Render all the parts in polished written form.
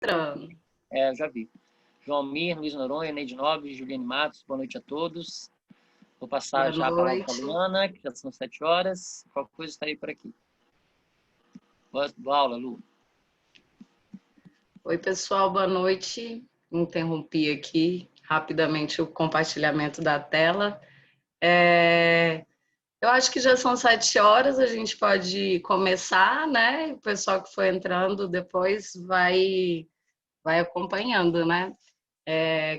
entrando. É, já vi. João Mir, Luiz Noronha, Neide Nobre, Juliane Matos, boa noite a todos. Vou passar já a palavra para a Luana, que já são 7 horas. Qualquer coisa estarei por aqui. Boa aula, Lu. Oi, pessoal, boa noite. Interrompi aqui rapidamente o compartilhamento da tela. Eu acho que já são 7 horas, a gente pode começar, né? O pessoal que foi entrando depois vai acompanhando, né?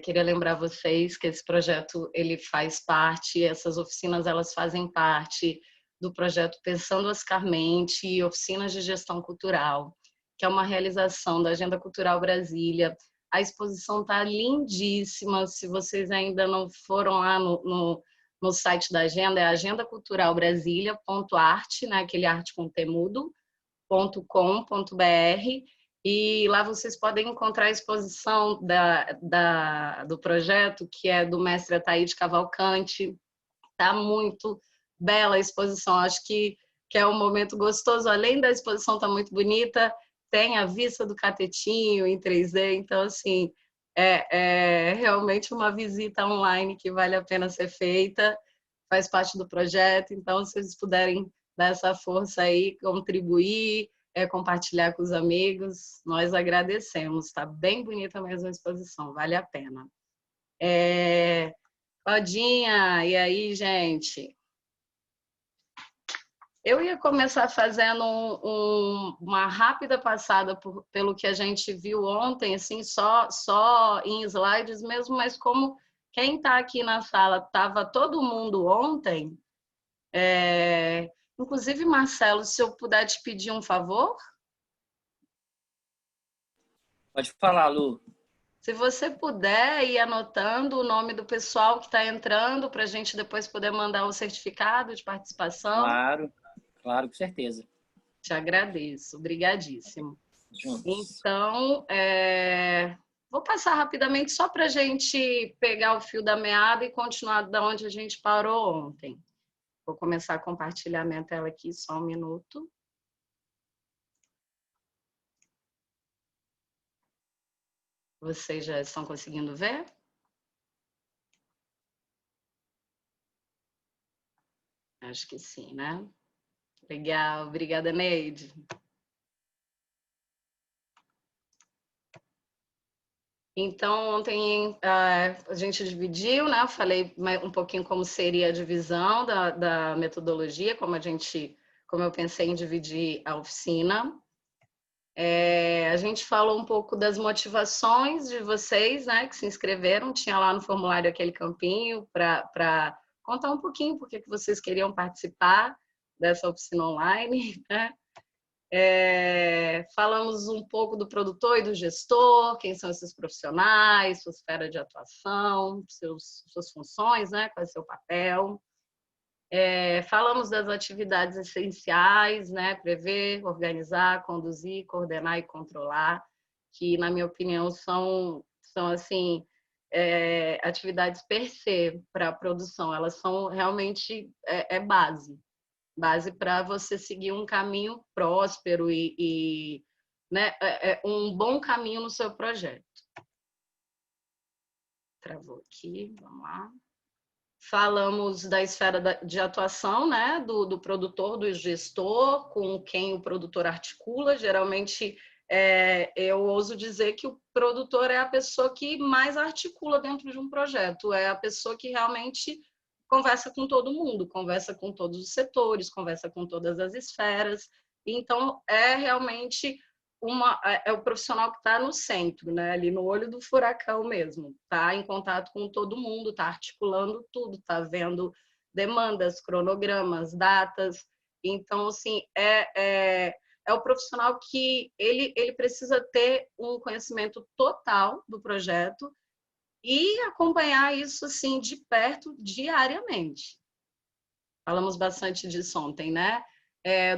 Queria lembrar vocês que esse projeto ele faz parte, essas oficinas elas fazem parte do projeto Pensando Oscarmente, oficinas de gestão cultural, que é uma realização da Agenda Cultural Brasília. A exposição está lindíssima. Se vocês ainda não foram lá no site da agenda, é agendaculturalbrasilia.arte, né? Aquele arte com temudo.com.br. E lá vocês podem encontrar a exposição do projeto, que é do mestre Ataíde Cavalcante. Está muito bela a exposição, acho que é um momento gostoso. Além da exposição estar muito bonita, tem a vista do Catetinho em 3D, então, assim, é realmente uma visita online que vale a pena ser feita, faz parte do projeto, então, se vocês puderem dar essa força aí, contribuir, compartilhar com os amigos, nós agradecemos. Está bem bonita mesmo a exposição, vale a pena. Claudinha, e aí, gente? Eu ia começar fazendo uma rápida passada pelo que a gente viu ontem, assim, só em slides mesmo, mas como quem está aqui na sala estava todo mundo ontem, inclusive, Marcelo, se eu puder te pedir um favor? Pode falar, Lu. Se você puder ir anotando o nome do pessoal que está entrando, para a gente depois poder mandar o certificado de participação. Claro, com certeza. Te agradeço, obrigadíssimo. Juntos. Então, vou passar rapidamente só para a gente pegar o fio da meada e continuar da onde a gente parou ontem. Vou começar a compartilhar minha tela aqui, só um minuto. Vocês já estão conseguindo ver? Acho que sim, né? Legal, obrigada, Neide. Então, ontem a gente dividiu, né? Eu falei um pouquinho como seria a divisão da metodologia, como eu pensei em dividir a oficina. A gente falou um pouco das motivações de vocês, né, que se inscreveram. Tinha lá no formulário aquele campinho para contar um pouquinho por que vocês queriam participar dessa oficina online, né? Falamos um pouco do produtor e do gestor, quem são esses profissionais, sua esfera de atuação, suas funções, né, qual é o seu papel. Falamos das atividades essenciais, né? Prever, organizar, conduzir, coordenar e controlar, que, na minha opinião, são assim, atividades per se para a produção. Elas são realmente base para você seguir um caminho próspero e né, um bom caminho no seu projeto. Travou aqui, vamos lá. Falamos da esfera de atuação, né, do produtor, do gestor, com quem o produtor articula. Geralmente, eu ouso dizer que o produtor é a pessoa que mais articula dentro de um projeto, é a pessoa que realmente conversa com todo mundo, conversa com todos os setores, conversa com todas as esferas. Então, é realmente o profissional que está no centro, né? Ali no olho do furacão mesmo, está em contato com todo mundo, está articulando tudo, está vendo demandas, cronogramas, datas. Então, assim, é o profissional que ele precisa ter um conhecimento total do projeto e acompanhar isso assim de perto diariamente. Falamos bastante disso ontem, né?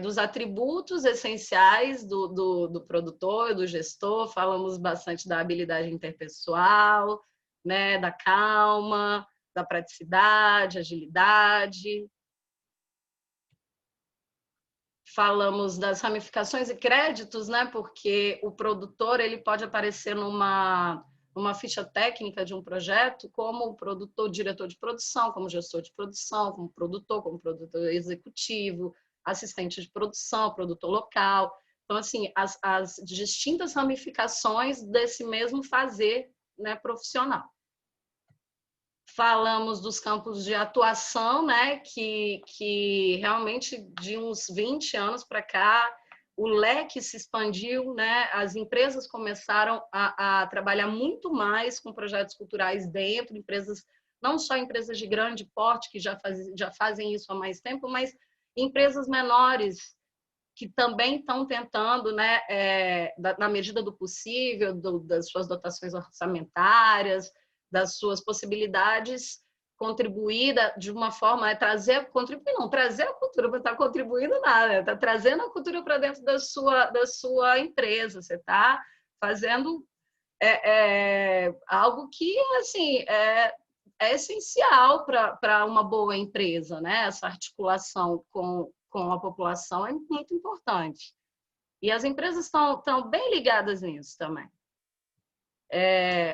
Dos atributos essenciais do produtor, do gestor, falamos bastante da habilidade interpessoal, né? Da calma, da praticidade, agilidade. Falamos das ramificações e créditos, né? Porque o produtor ele pode aparecer numa ficha técnica de um projeto como o produtor, diretor de produção, como gestor de produção, como produtor executivo, assistente de produção, produtor local. Então, assim, as distintas ramificações desse mesmo fazer, né, profissional. Falamos dos campos de atuação, né, que realmente de uns 20 anos para cá o leque se expandiu, né, as empresas começaram a trabalhar muito mais com projetos culturais dentro, empresas, não só empresas de grande porte, que já fazem isso há mais tempo, mas empresas menores, que também estão tentando, né, na medida do possível, das suas dotações orçamentárias, das suas possibilidades, contribuir de uma forma, trazer a cultura, não está contribuindo nada, está trazendo a cultura para dentro da sua empresa, você está fazendo algo que, assim, é essencial para uma boa empresa, né? Essa articulação com a população é muito importante. E as empresas estão bem ligadas nisso também.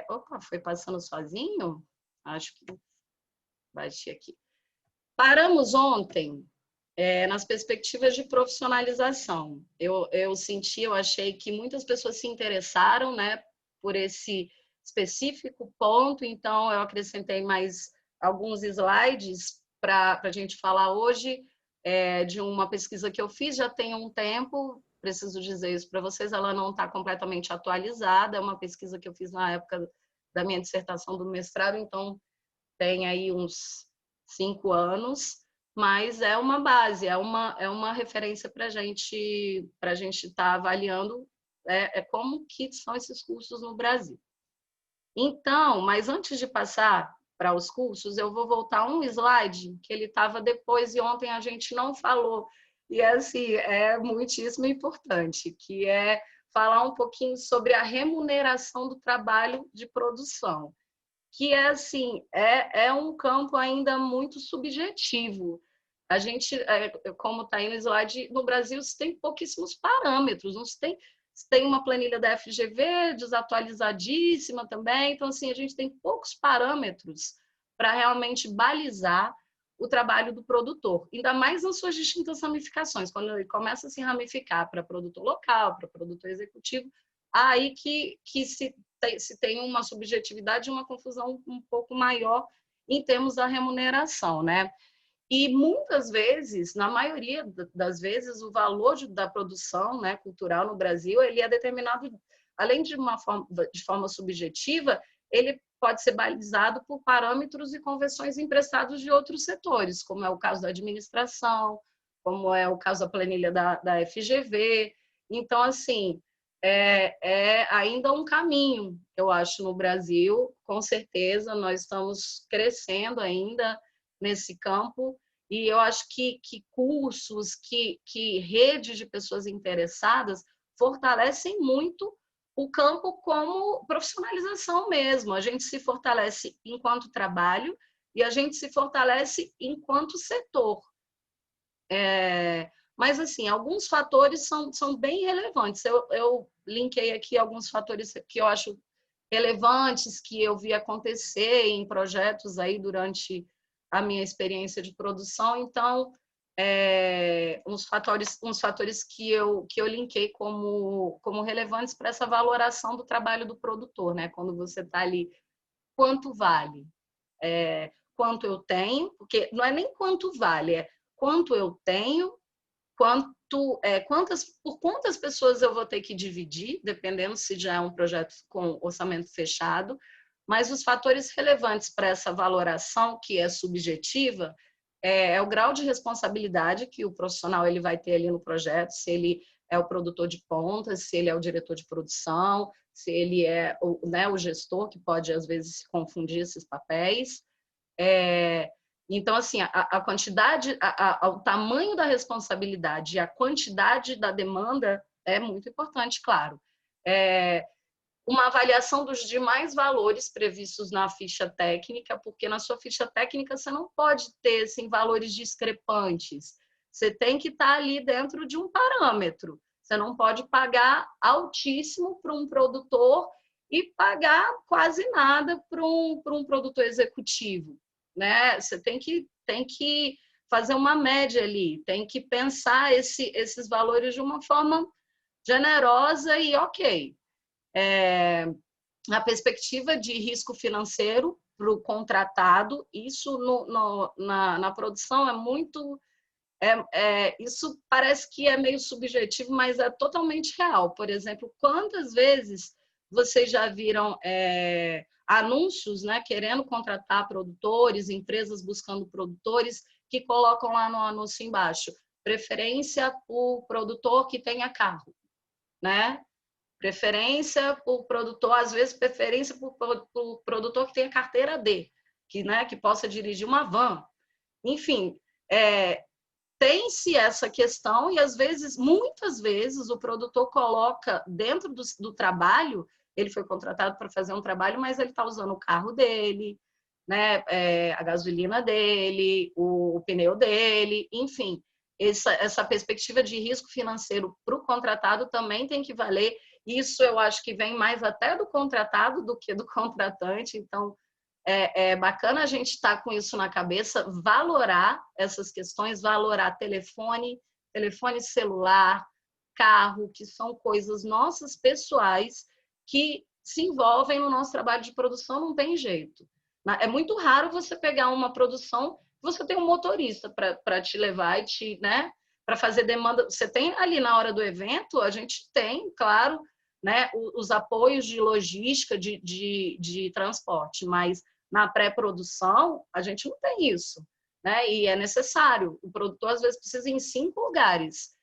Opa, foi passando sozinho? Acho que bati aqui. Paramos ontem nas perspectivas de profissionalização. Eu achei que muitas pessoas se interessaram, né, por esse específico ponto, então eu acrescentei mais alguns slides para a gente falar hoje de uma pesquisa que eu fiz já tem um tempo, preciso dizer isso para vocês, ela não está completamente atualizada, é uma pesquisa que eu fiz na época da minha dissertação do mestrado, então tem aí uns 5 anos, mas é uma base, é uma referência para a gente estar avaliando como que são esses cursos no Brasil. Então, mas antes de passar para os cursos, eu vou voltar um slide que ele estava depois e ontem a gente não falou, e assim, é muitíssimo importante, que é falar um pouquinho sobre a remuneração do trabalho de produção, que assim, é um campo ainda muito subjetivo. A gente, como está aí no slide, no Brasil se tem pouquíssimos parâmetros, não se tem uma planilha da FGV desatualizadíssima também, então assim, a gente tem poucos parâmetros para realmente balizar o trabalho do produtor, ainda mais nas suas distintas ramificações, quando ele começa a se ramificar para produtor local, para produtor executivo, aí que se tem uma subjetividade e uma confusão um pouco maior em termos da remuneração, né? E muitas vezes, na maioria das vezes, o valor da produção, né, cultural no Brasil, ele é determinado, além de forma subjetiva, ele pode ser balizado por parâmetros e convenções emprestados de outros setores, como é o caso da administração, como é o caso da planilha da FGV. Então, assim, ainda um caminho, eu acho, no Brasil. Com certeza, nós estamos crescendo ainda nesse campo, e eu acho que cursos, que redes de pessoas interessadas fortalecem muito o campo como profissionalização mesmo. A gente se fortalece enquanto trabalho e a gente se fortalece enquanto setor. Mas, assim, alguns fatores são bem relevantes. Eu linkei aqui alguns fatores que eu acho relevantes, que eu vi acontecer em projetos aí durante a minha experiência de produção. Então, uns fatores que eu linkei como relevantes para essa valoração do trabalho do produtor, né? Quando você está ali, quanto vale? Quanto eu tenho? Porque não é nem quanto vale, é quanto eu tenho, por quantas pessoas eu vou ter que dividir, dependendo se já é um projeto com orçamento fechado, mas os fatores relevantes para essa valoração, que é subjetiva, é o grau de responsabilidade que o profissional ele vai ter ali no projeto, se ele é o produtor de ponta, se ele é o diretor de produção, se ele é o gestor, que pode, às vezes, se confundir esses papéis. Então, assim, a quantidade, o tamanho da responsabilidade e a quantidade da demanda é muito importante, claro. Uma avaliação dos demais valores previstos na ficha técnica, porque na sua ficha técnica você não pode ter assim, valores discrepantes. Você tem que estar ali dentro de um parâmetro. Você não pode pagar altíssimo para um produtor e pagar quase nada para um produtor executivo, né? Você tem que fazer uma média ali, tem que pensar esses valores de uma forma generosa e ok. A perspectiva de risco financeiro para o contratado, isso na produção é muito... isso parece que é meio subjetivo, mas é totalmente real. Por exemplo, quantas vezes vocês já viram anúncios, né, querendo contratar produtores, empresas buscando produtores, que colocam lá no anúncio embaixo, preferência por produtor que tenha carro, né? Preferência por produtor, às vezes preferência por produtor que tenha carteira D, né, que possa dirigir uma van. Enfim, tem-se essa questão e, às vezes, muitas vezes, o produtor coloca dentro do trabalho, ele foi contratado para fazer um trabalho, mas ele está usando o carro dele, né, a gasolina dele, o pneu dele, enfim. Essa perspectiva de risco financeiro para o contratado também tem que valer. Isso eu acho que vem mais até do contratado do que do contratante, então é bacana a gente estar com isso na cabeça, valorar essas questões, valorar telefone celular, carro, que são coisas nossas pessoais que se envolvem no nosso trabalho de produção, não tem jeito. É muito raro você pegar uma produção, você tem um motorista para te levar e né, para fazer demanda. Você tem ali na hora do evento, a gente tem, claro, né, os apoios de logística, de transporte, mas na pré-produção a gente não tem isso, né? E é necessário. O produtor às vezes precisa ir em 5 lugares.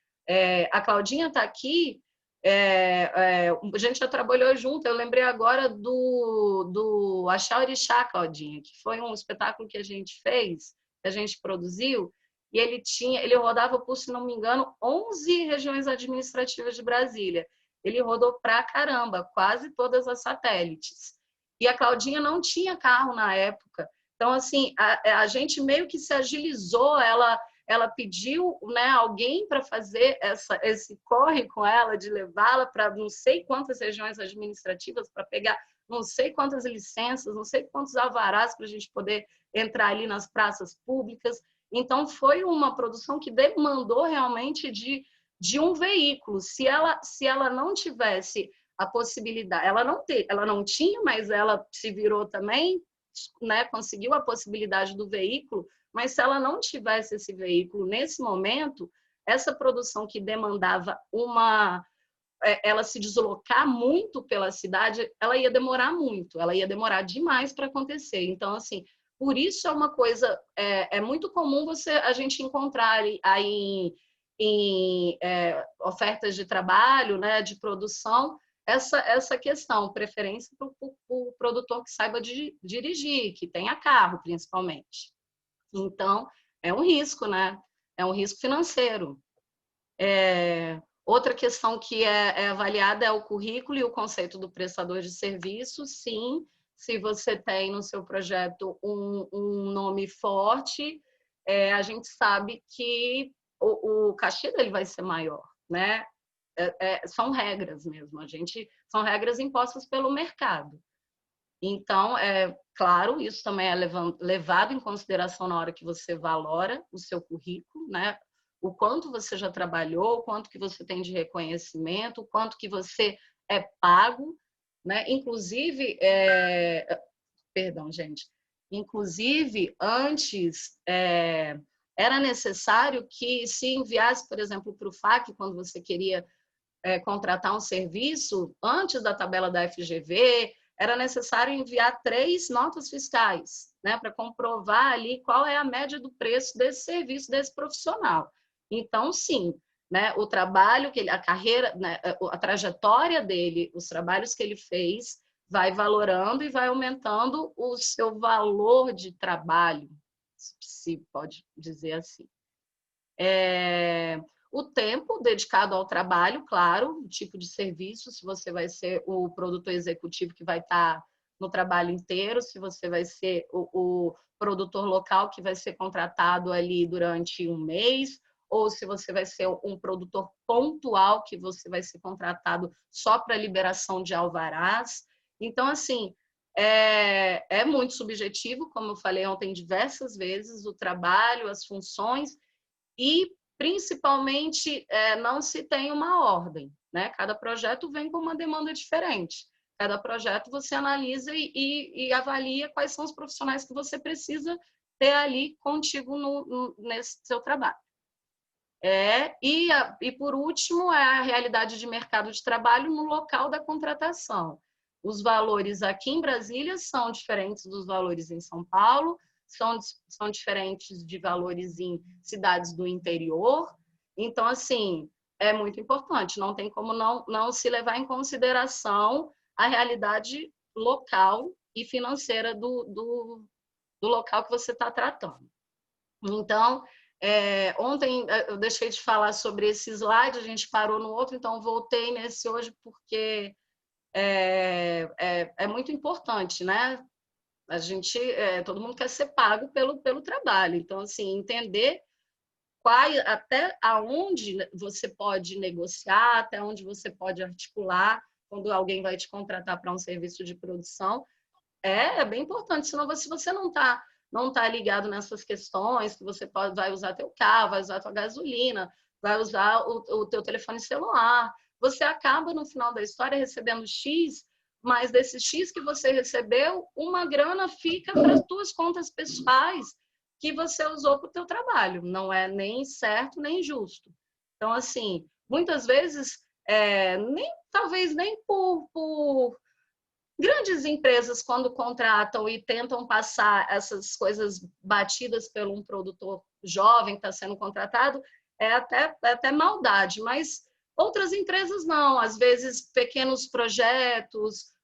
A Claudinha está aqui, a gente já trabalhou junto. Eu lembrei agora do Axé Orixá, Claudinha, que foi um espetáculo que a gente fez, que a gente produziu, e ele rodava por, se não me engano, 11 regiões administrativas de Brasília. Ele rodou pra caramba, quase todas as satélites. E a Claudinha não tinha carro na época. Então, assim, a gente meio que se agilizou, ela pediu, né, alguém para fazer esse corre com ela, de levá-la para não sei quantas regiões administrativas, para pegar não sei quantas licenças, não sei quantos alvarás para a gente poder entrar ali nas praças públicas. Então, foi uma produção que demandou realmente de um veículo. Se ela não tivesse a possibilidade, ela não tinha, mas ela se virou também, né, conseguiu a possibilidade do veículo, mas se ela não tivesse esse veículo nesse momento, essa produção que demandava ela se deslocar muito pela cidade, ela ia demorar muito, ela ia demorar demais para acontecer. Então, assim, por isso é uma coisa, é muito comum a gente encontrar aí em ofertas de trabalho, né, de produção, essa questão, preferência para o produtor que saiba dirigir, que tenha carro, principalmente. Então, é um risco, né? É um risco financeiro. Outra questão que é avaliada é o currículo e o conceito do prestador de serviço. Sim, se você tem no seu projeto um nome forte, a gente sabe que o cachê dele vai ser maior, né? São regras mesmo, são regras impostas pelo mercado. Então, claro, isso também é levado em consideração na hora que você valora o seu currículo, né? O quanto você já trabalhou, o quanto que você tem de reconhecimento, o quanto que você é pago, né? Inclusive, perdão, gente. Inclusive, antes era necessário que se enviasse, por exemplo, para o FAC, quando você queria contratar um serviço, antes da tabela da FGV, era necessário enviar 3 notas fiscais, né, para comprovar ali qual é a média do preço desse serviço, desse profissional. Então, sim, né, o trabalho que a carreira, né, a trajetória dele, os trabalhos que ele fez, vai valorando e vai aumentando o seu valor de trabalho, se pode dizer assim. O tempo dedicado ao trabalho, claro, o tipo de serviço, se você vai ser o produtor executivo que vai estar no trabalho inteiro, se você vai ser o produtor local que vai ser contratado ali durante um mês, ou se você vai ser um produtor pontual, que você vai ser contratado só para liberação de alvarás. Então, assim, é muito subjetivo, como eu falei ontem diversas vezes, o trabalho, as funções, e principalmente não se tem uma ordem, né? Cada projeto vem com uma demanda diferente. Cada projeto você analisa e avalia quais são os profissionais que você precisa ter ali contigo nesse seu trabalho. E por último, é a realidade de mercado de trabalho no local da contratação. Os valores aqui em Brasília são diferentes dos valores em São Paulo, são diferentes de valores em cidades do interior. Então, assim, é muito importante, não tem como não se levar em consideração a realidade local e financeira do local que você está tratando. Então, ontem eu deixei de falar sobre esse slide, a gente parou no outro, então voltei nesse hoje porque é muito importante, né? A gente, todo mundo quer ser pago pelo trabalho. Então, assim, entender até aonde você pode negociar, até onde você pode articular quando alguém vai te contratar para um serviço de produção, é bem importante. Senão, se você não tá ligado nessas questões, que você vai usar teu carro, vai usar tua gasolina, vai usar o teu telefone celular, você acaba, no final da história, recebendo X, mas desse X que você recebeu, uma grana fica para as tuas contas pessoais que você usou para o teu trabalho. Não é nem certo, nem justo. Então, assim, muitas vezes, talvez nem por grandes empresas, quando contratam e tentam passar essas coisas batidas por um produtor jovem que está sendo contratado, é até maldade, mas outras empresas não. Às vezes, pequenos projetos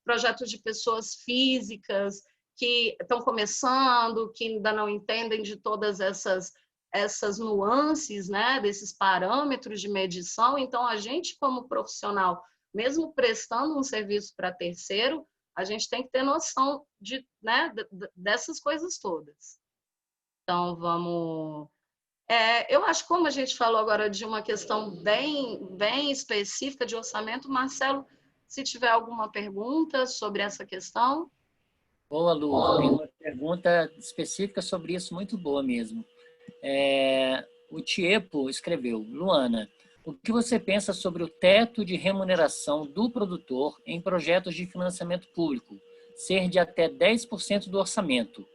de pessoas físicas que estão começando, que ainda não entendem de todas essas nuances, né, desses parâmetros de medição. Então, a gente, como profissional, mesmo prestando um serviço para terceiro, a gente tem que ter noção dessas coisas todas. Então, vamos... eu acho que, como a gente falou agora de uma questão bem específica de orçamento, Marcelo, se tiver alguma pergunta sobre essa questão. Boa, Lu. Tem uma pergunta específica sobre isso, muito boa mesmo. O Tiepo escreveu: Luana, o que você pensa sobre o teto de remuneração do produtor em projetos de financiamento público, ser de até 10% do orçamento?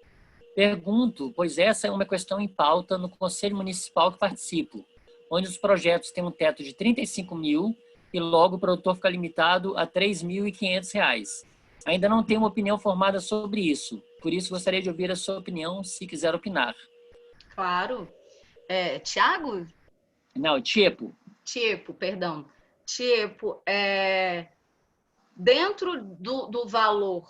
Pergunto, pois essa é uma questão em pauta no Conselho Municipal que participo, onde os projetos têm um teto de 35 mil e logo o produtor fica limitado a R$ 3.500. Ainda não tenho uma opinião formada sobre isso, por isso gostaria de ouvir a sua opinião, se quiser opinar. Claro. Tiago? Não, Tiepo. Perdão. Dentro do valor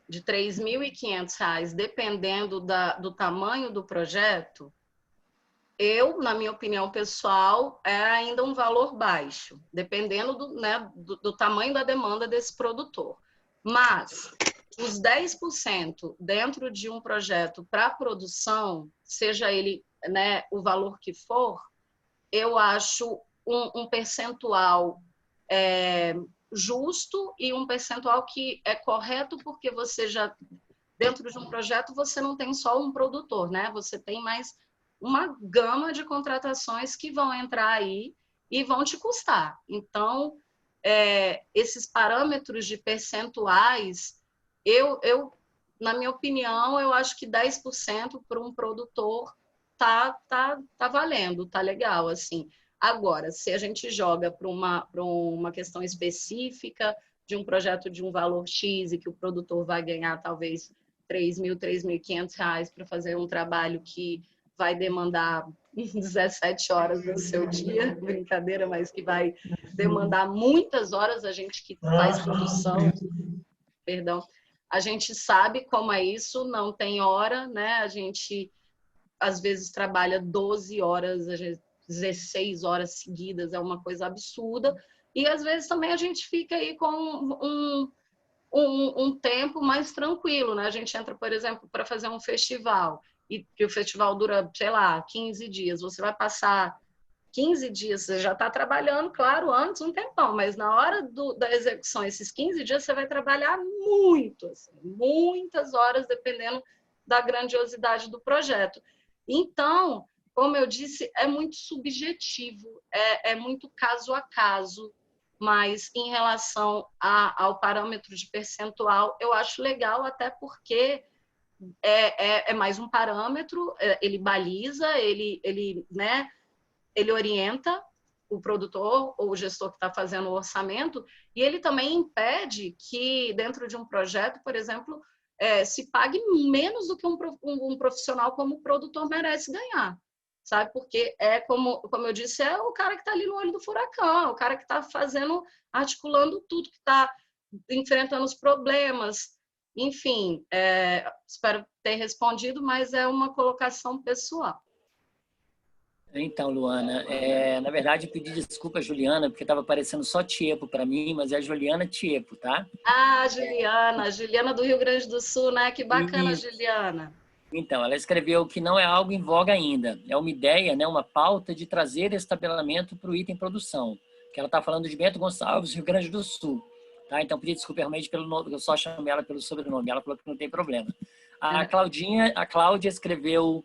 de R$ 3.500, dependendo do tamanho do projeto, na minha opinião pessoal, é ainda um valor baixo, dependendo do tamanho da demanda desse produtor. Mas os 10% dentro de um projeto para produção, seja ele o valor que for, eu acho um percentual justo e um percentual que é correto, porque você já, dentro de um projeto, você não tem só um produtor, né? Você tem mais uma gama de contratações que vão entrar aí e vão te custar. Então, esses parâmetros de percentuais, na minha opinião, eu acho que 10% para um produtor tá valendo, tá legal, assim. Agora, se a gente joga para uma questão específica de um projeto de um valor X e que o produtor vai ganhar talvez R$ 3.000, R$ 3.500 para fazer um trabalho que vai demandar 17 horas do seu dia, brincadeira, mas que vai demandar muitas horas, a gente que faz produção, perdão, a gente sabe como é isso, não tem hora, né? A gente às vezes trabalha 12 horas, 16 horas seguidas, é uma coisa absurda, e às vezes também a gente fica aí com um tempo mais tranquilo, né? A gente entra, por exemplo, para fazer um festival, e que o festival dura, sei lá, 15 dias, você vai passar 15 dias você já está trabalhando, claro, antes um tempão, mas na hora da execução, esses 15 dias você vai trabalhar muito, assim, muitas horas, dependendo da grandiosidade do projeto. Então, como eu disse, é muito subjetivo, é muito caso a caso, mas em relação ao parâmetro de percentual, eu acho legal, até porque é mais um parâmetro, ele baliza, né, ele orienta o produtor ou o gestor que está fazendo o orçamento, e ele também impede que, dentro de um projeto, por exemplo, se pague menos do que um profissional como o produtor merece ganhar, sabe? Porque como eu disse, é o cara que está ali no olho do furacão, é o cara que está fazendo, articulando tudo, que está enfrentando os problemas. Enfim, espero ter respondido, mas é uma colocação pessoal. Então, Luana, na verdade, eu pedi desculpa a Juliana, porque estava aparecendo só Tiepo para mim, mas é a Juliana Tiepo, tá? Ah, Juliana do Rio Grande do Sul, né? Que bacana, E, Juliana. então, ela escreveu que não é algo em voga ainda, é uma ideia, né, uma pauta de trazer esse tabelamento para o item produção, que ela está falando de Bento Gonçalves, Rio Grande do Sul. Tá? Então, pedi desculpa realmente pelo nome, eu só chamei ela pelo sobrenome, ela falou que não tem problema. A Cláudia escreveu,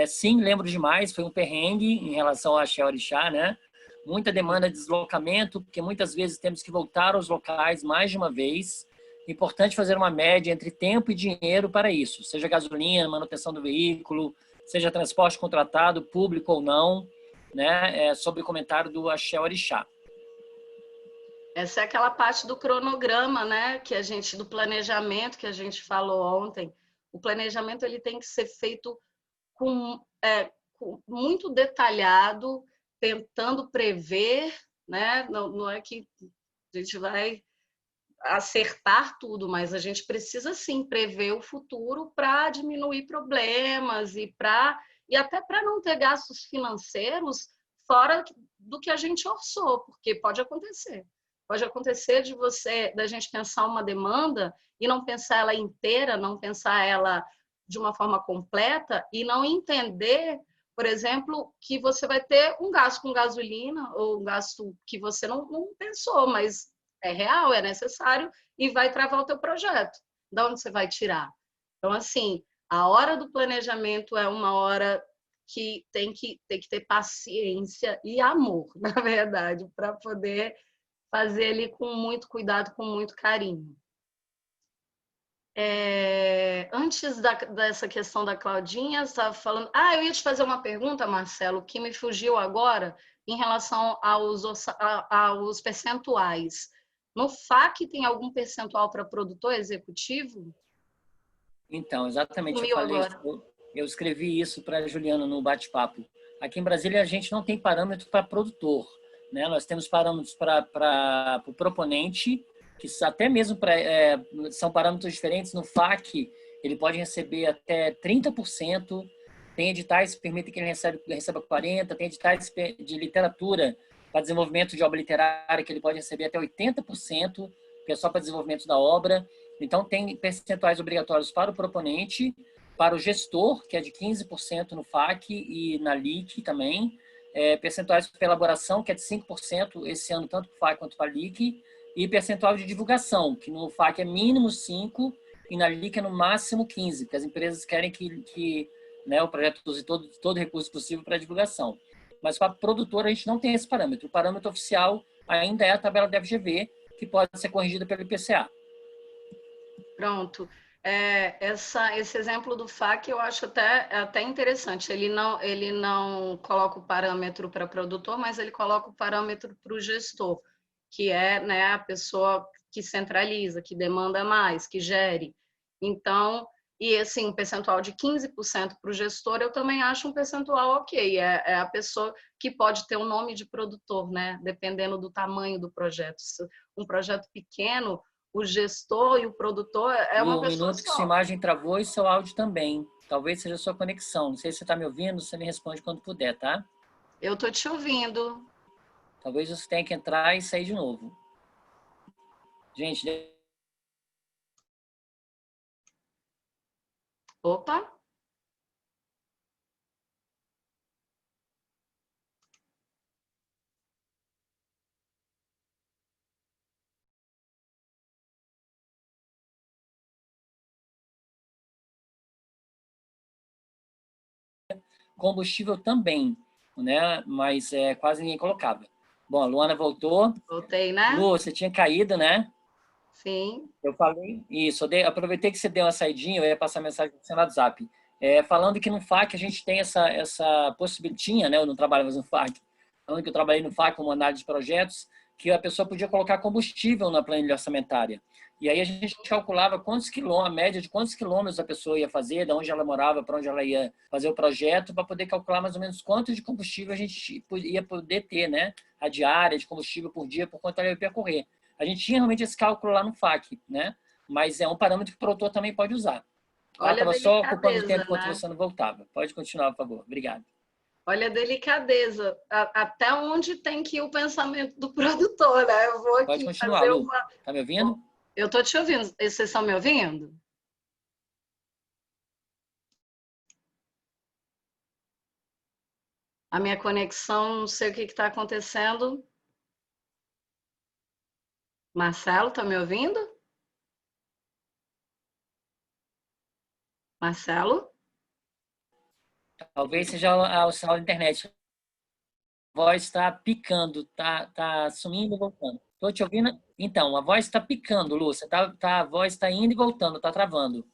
sim, lembro demais, foi um perrengue em relação a Axé Orixá, né? Muita demanda de deslocamento, porque muitas vezes temos que voltar aos locais mais de uma vez. Importante fazer uma média entre tempo e dinheiro para isso, seja gasolina, manutenção do veículo, seja transporte contratado, público ou não, né? Sobre o comentário do Axé Orixá. Essa é aquela parte do cronograma, né? Do planejamento que a gente falou ontem. O planejamento ele tem que ser feito com muito detalhado, tentando prever, né? Não é que a gente vai acertar tudo, mas a gente precisa sim prever o futuro para diminuir problemas e até para não ter gastos financeiros fora do que a gente orçou, porque pode acontecer. Pode acontecer da gente pensar uma demanda e não pensar ela inteira, não pensar ela de uma forma completa e não entender, por exemplo, que você vai ter um gasto com gasolina ou um gasto que você não pensou, mas é real, é necessário e vai travar o teu projeto. De onde você vai tirar? Então, assim, a hora do planejamento é uma hora que tem que ter paciência e amor, na verdade, para poder fazer ele com muito cuidado, com muito carinho. Antes dessa questão da Claudinha, você estava falando... Ah, eu ia te fazer uma pergunta, Marcelo, que me fugiu agora, em relação aos percentuais. No FAQ tem algum percentual para produtor executivo? Então, exatamente, Sumiu agora. eu escrevi isso para a Juliana no bate-papo. Aqui em Brasília, a gente não tem parâmetro para produtor, né? Nós temos parâmetros para o proponente, que até mesmo são parâmetros diferentes. No FAQ, ele pode receber até 30%, tem editais que permitem que ele receba 40%, tem editais de literatura para desenvolvimento de obra literária que ele pode receber até 80%, que é só para desenvolvimento da obra. Então, tem percentuais obrigatórios para o proponente, para o gestor, que é de 15% no FAQ e na LIC também, percentuais para elaboração, que é de 5% esse ano, tanto para o FAQ quanto para a LIC, e percentual de divulgação, que no FAQ é mínimo 5% e na LIC é no máximo 15%, porque as empresas querem que né, o projeto use todo recurso possível para divulgação. Mas para a produtora, a gente não tem esse parâmetro. O parâmetro oficial ainda é a tabela da FGV, que pode ser corrigida pelo IPCA. Pronto. Esse exemplo do FAQ eu acho até interessante. Ele não coloca o parâmetro para produtor, mas ele coloca o parâmetro para o gestor, que é, né, a pessoa que centraliza, que demanda mais, que gere. Então, e assim, um percentual de 15% para o gestor, eu também acho um percentual ok. É a pessoa que pode ter o nome de produtor, né? Dependendo do tamanho do projeto. Se um projeto pequeno, o gestor e o produtor é uma Um pessoa minuto que sua só. imagem travou e seu áudio também. Talvez seja a sua conexão. Não sei se você está me ouvindo, você me responde quando puder, tá? Eu estou te ouvindo. Talvez você tenha que entrar e sair de novo. Gente, Opa! combustível também, né? Mas quase ninguém colocava. Bom, a Luana voltou. Voltei, né? Lu, você tinha caído, né? Sim. Eu falei isso. Aproveitei que você deu uma saidinha, eu ia passar mensagem para você no WhatsApp. Falando que no FAC a gente tem essa possibilidade, tinha, né? Eu não trabalho mais no FAC. Falando que eu trabalhei no FAC como análise de projetos, que a pessoa podia colocar combustível na planilha orçamentária. E aí a gente calculava a média de quantos quilômetros a pessoa ia fazer, de onde ela morava, para onde ela ia fazer o projeto, para poder calcular mais ou menos quanto de combustível a gente ia poder ter, né? A diária de combustível por dia, por quanto ela ia percorrer. A gente tinha realmente esse cálculo lá no FAC, né? Mas é um parâmetro que o produtor também pode usar. Olha a Estava só ocupando o tempo delicadeza, enquanto né? você não voltava. Pode continuar, por favor. Obrigado. Olha a delicadeza. Até onde tem que ir o pensamento do produtor, né? Eu vou Pode aqui continuar, fazer Lu. uma... Tá me ouvindo? Eu estou te ouvindo. Vocês estão me ouvindo? A minha conexão, não sei o que está acontecendo. Marcelo, está me ouvindo? Marcelo? Talvez seja o sinal da internet. A voz está picando, tá sumindo e voltando. Estou te ouvindo? Então, a voz está picando, Lu. A voz está indo e voltando, está travando.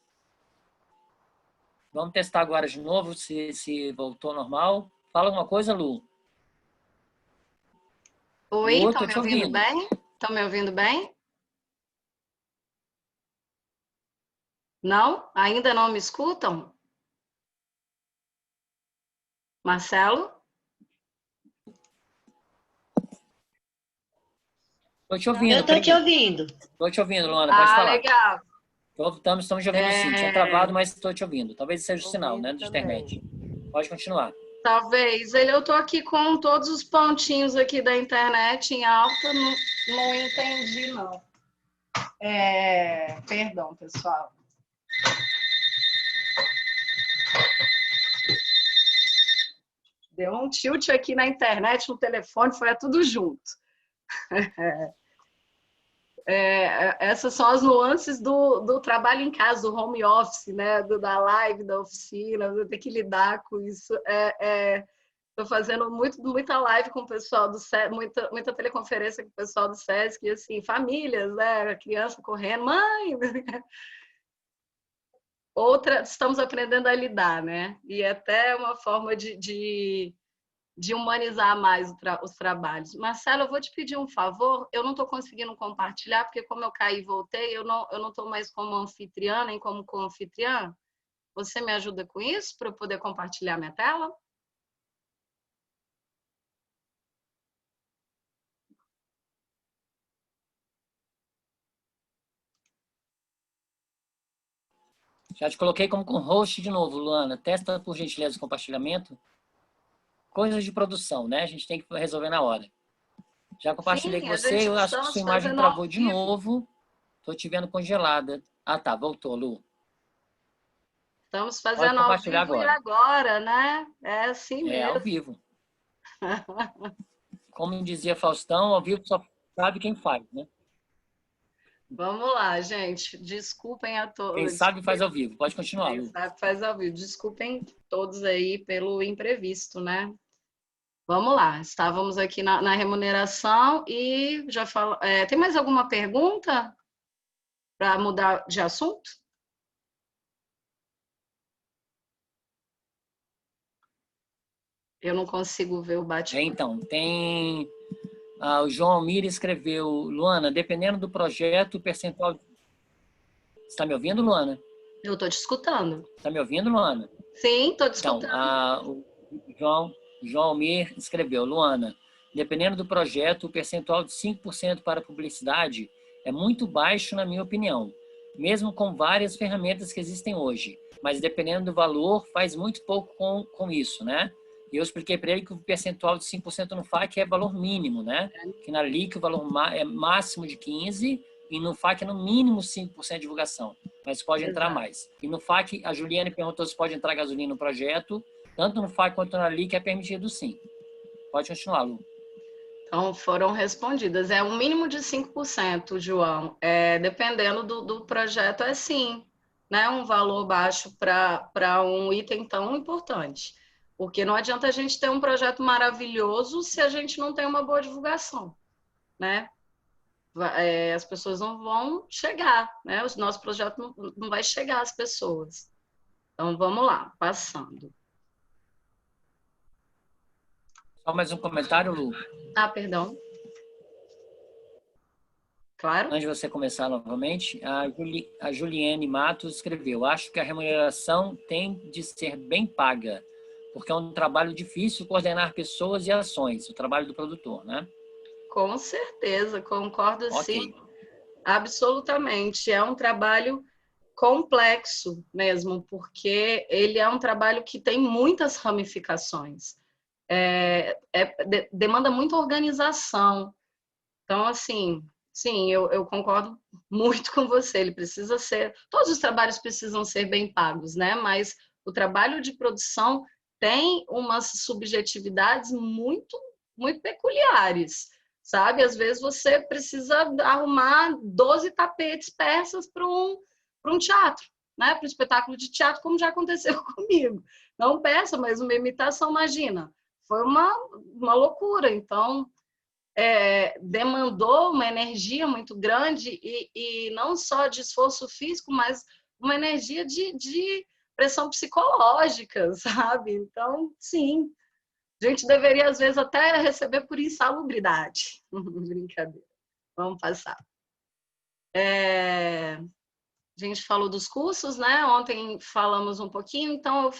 Vamos testar agora de novo, se voltou normal. Fala alguma coisa, Lu. Oi, Lu, estão estou me te ouvindo ouvindo. bem? Estão me ouvindo bem? Não? Ainda não me escutam? Marcelo? Estou te Eu ouvindo, tô te peraí. ouvindo. Estou te ouvindo, Luana, pode falar. Legal. Estamos te ouvindo sim. Tinha travado, mas estou te ouvindo. Talvez seja o sinal, né, Ouvindo de também. internet. Pode continuar. Talvez. Eu estou aqui com todos os pontinhos aqui da internet em alta, não entendi, não. Perdão, pessoal. Deu um tilt aqui na internet, no telefone, foi tudo junto. Essas são as nuances do trabalho em casa, do home office, né? Da live, da oficina, ter que lidar com isso. Estou fazendo muita live com o pessoal do SESC, muita teleconferência com o pessoal do SESC, e assim, famílias, né? Criança correndo, mãe! Estamos aprendendo a lidar, né? E até uma forma de humanizar mais os trabalhos. Marcelo, eu vou te pedir um favor, eu não estou conseguindo compartilhar, porque como eu caí e voltei, eu não estou mais como anfitriã, nem como co-anfitriã. Você me ajuda com isso, para eu poder compartilhar minha tela? Já te coloquei como com host de novo, Luana. Testa, por gentileza, o compartilhamento. Coisas de produção, né? A gente tem que resolver na hora. Já compartilhei com Sim, você. Eu acho que sua estamos imagem fazendo ao travou de vivo. novo. Estou te vendo congelada. Ah, tá. Voltou, Lu. Estamos Pode fazendo ao compartilhar vivo e agora. agora, né? É assim É, ao mesmo. vivo. Como dizia Faustão, ao vivo só sabe quem faz, né? Vamos lá, gente. Desculpem a Quem todos. sabe faz ao vivo. Pode continuar, Quem Lu. sabe faz ao vivo. Desculpem todos aí pelo imprevisto, né? Vamos lá. Estávamos aqui na remuneração e já falo. Tem mais alguma pergunta para mudar de assunto? Eu não consigo ver o bate-papo. Então, tem... o João Almir escreveu, Luana, dependendo do projeto, o percentual... Você está me ouvindo, Luana? Eu estou te escutando. Está me ouvindo, Luana? Sim, estou te Então, escutando. o João Almir escreveu, Luana, dependendo do projeto, o percentual de 5% para publicidade é muito baixo, na minha opinião, mesmo com várias ferramentas que existem hoje. Mas dependendo do valor, faz muito pouco com isso, né? E eu expliquei para ele que o percentual de 5% no FAQ é valor mínimo, né? Que na LIC o valor é máximo de 15% e no FAQ é no mínimo 5% de divulgação, mas pode entrar Exato. mais. E no FAQ, a Juliane perguntou se pode entrar gasolina no projeto, tanto no FAQ quanto na LIC é permitido sim. Pode continuar, Lu. Então, foram respondidas. É um mínimo de 5%, João. Dependendo do projeto, é sim, né? Um valor baixo para um item tão importante. Porque não adianta a gente ter um projeto maravilhoso se a gente não tem uma boa divulgação, né? As pessoas não vão chegar, né? O nosso projeto não vai chegar às pessoas. Então, vamos lá, passando. Só mais um comentário, Lu. Ah, perdão. Claro. Antes de você começar novamente, a Juliane Matos escreveu: acho que a remuneração tem de ser bem paga, porque é um trabalho difícil coordenar pessoas e ações, o trabalho do produtor, né? Com certeza, concordo Ok. sim, absolutamente. É um trabalho complexo mesmo, porque ele é um trabalho que tem muitas ramificações. Demanda muita organização. Então, assim, sim, eu concordo muito com você. Ele precisa ser. Todos os trabalhos precisam ser bem pagos, né? Mas o trabalho de produção tem umas subjetividades muito peculiares, sabe? Às vezes você precisa arrumar 12 tapetes persas para um teatro, né? Para um espetáculo de teatro, como já aconteceu comigo. Não peça, mas uma imitação, imagina. Foi uma loucura. Então, demandou uma energia muito grande e não só de esforço físico, mas uma energia de pressão psicológica, sabe? Então, sim, a gente deveria, às vezes, até receber por insalubridade. Brincadeira. Vamos passar. A gente falou dos cursos, né? Ontem falamos um pouquinho, então eu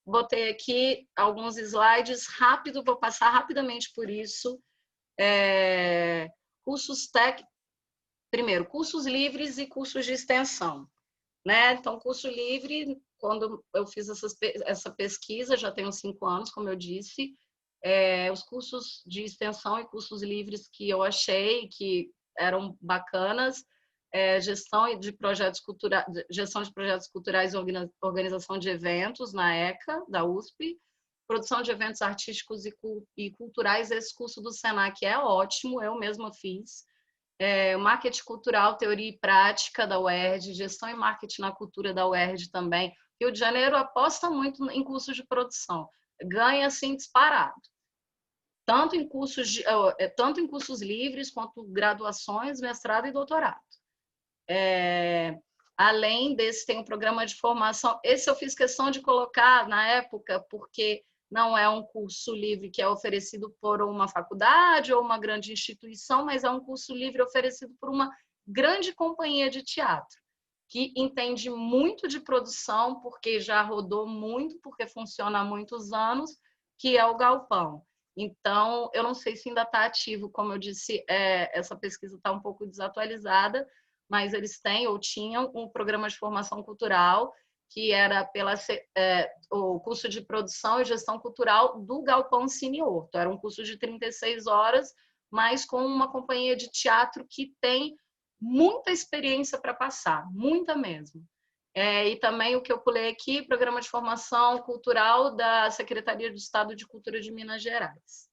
botei aqui alguns slides rápido, vou passar rapidamente por isso. Cursos técnicos, primeiro, cursos livres e cursos de extensão, né? Então, curso livre, quando eu fiz essa pesquisa, já tem uns 5 anos, como eu disse, os cursos de extensão e cursos livres que eu achei que eram bacanas, gestão de projetos culturais, gestão de projetos culturais e organização de eventos na ECA, da USP, produção de eventos artísticos e culturais. Esse curso do Senac é ótimo, eu mesma fiz. Marketing cultural, teoria e prática da UERJ, gestão e marketing na cultura da UERJ também. Rio de Janeiro aposta muito em cursos de produção, ganha assim disparado. Tanto em cursos livres quanto graduações, mestrado e doutorado. Além desse, tem um programa de formação. Esse eu fiz questão de colocar na época, porque não é um curso livre que é oferecido por uma faculdade ou uma grande instituição, mas é um curso livre oferecido por uma grande companhia de teatro, que entende muito de produção, porque já rodou muito, porque funciona há muitos anos, que é o Galpão. Então, eu não sei se ainda está ativo, como eu disse, essa pesquisa está um pouco desatualizada, mas eles têm ou tinham um programa de formação cultural que era o curso de produção e gestão cultural do Galpão Cine Horto. Era um curso de 36 horas, mas com uma companhia de teatro que tem muita experiência para passar, muita mesmo. E também o que eu pulei aqui, programa de formação cultural da Secretaria de Estado de Cultura de Minas Gerais.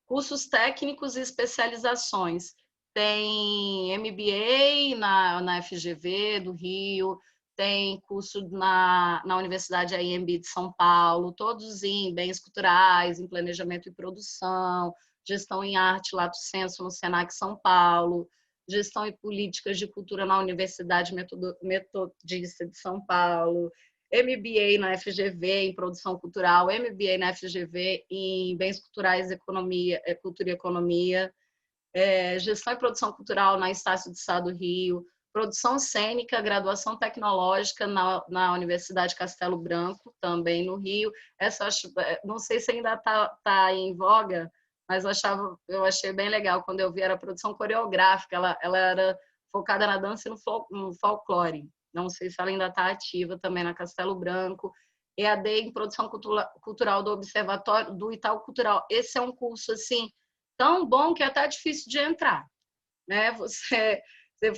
Cursos técnicos e especializações. Tem MBA na FGV do Rio, tem curso na Universidade AMB de São Paulo, todos em bens culturais, em planejamento e produção, gestão em arte, lato sensu no Senac São Paulo, gestão e políticas de cultura na Universidade Metodista de São Paulo, MBA na FGV em produção cultural, MBA na FGV em bens culturais, cultura e economia, gestão e produção cultural na Estácio de Sá do Rio, produção cênica, graduação tecnológica na Universidade Castelo Branco, também no Rio. Essa, não sei se ainda tá em voga, mas eu achei bem legal quando eu vi, era produção coreográfica, ela era focada na dança e no folclore. Não sei se ela ainda está ativa também na Castelo Branco. EAD em produção cultural do Observatório do Itaú Cultural. Esse é um curso assim tão bom que é até difícil de entrar, né? Você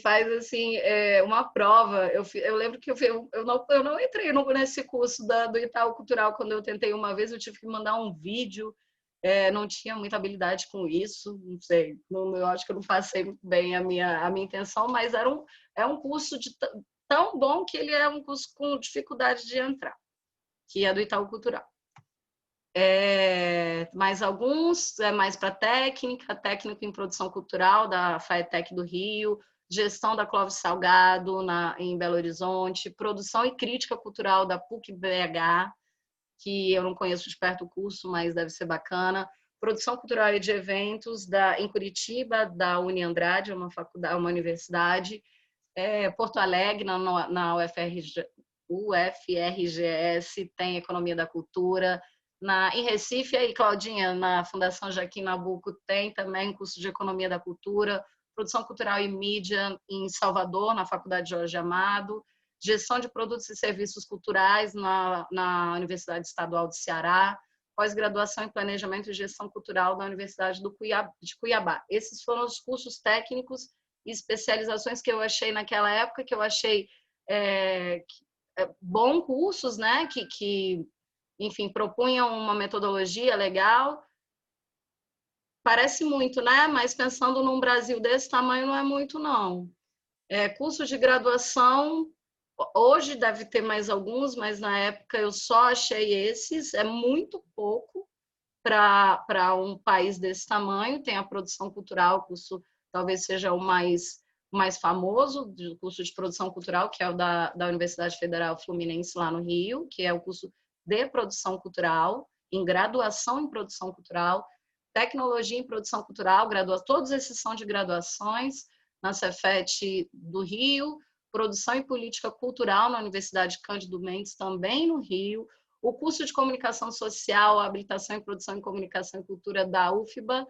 faz assim uma prova. Eu lembro que eu não entrei nesse curso do Itaú Cultural quando eu tentei uma vez. Eu tive que mandar um vídeo. Não tinha muita habilidade com isso, não sei. Eu acho que eu não passei muito bem a minha intenção, mas é um curso tão bom que ele é um curso com dificuldade de entrar. que é do Itaú Cultural. Mais alguns, mais para técnico em produção cultural da FAETEC do Rio, gestão da Clóvis Salgado em Belo Horizonte, produção e crítica cultural da PUC-BH, que eu não conheço de perto o curso, mas deve ser bacana, produção cultural e de eventos em Curitiba, da Uniandrade, uma universidade, Porto Alegre, na UFRGS, tem Economia da Cultura, em Recife, aí, Claudinha, na Fundação Joaquim Nabuco, tem também curso de Economia da Cultura, Produção Cultural e Mídia em Salvador, na Faculdade Jorge Amado, Gestão de Produtos e Serviços Culturais na Universidade Estadual do Ceará, pós-graduação em Planejamento e Gestão Cultural da Universidade de Cuiabá. Esses foram os cursos técnicos e especializações que eu achei naquela época, que eu achei bons cursos, né, que enfim, propunham uma metodologia legal. Parece muito, né? Mas pensando num Brasil desse tamanho, não é muito, não. Curso de graduação, hoje deve ter mais alguns, mas na época eu só achei esses. É muito pouco para um país desse tamanho. Tem a produção cultural, o curso talvez seja o mais famoso, do curso de produção cultural, que é o da Universidade Federal Fluminense, lá no Rio, que é o curso de produção cultural, em graduação em produção cultural, tecnologia em produção cultural, todos esses são de graduações, na Cefet do Rio, produção e política cultural na Universidade Cândido Mendes, também no Rio, o curso de comunicação social, habilitação em produção em comunicação e cultura da UFBA,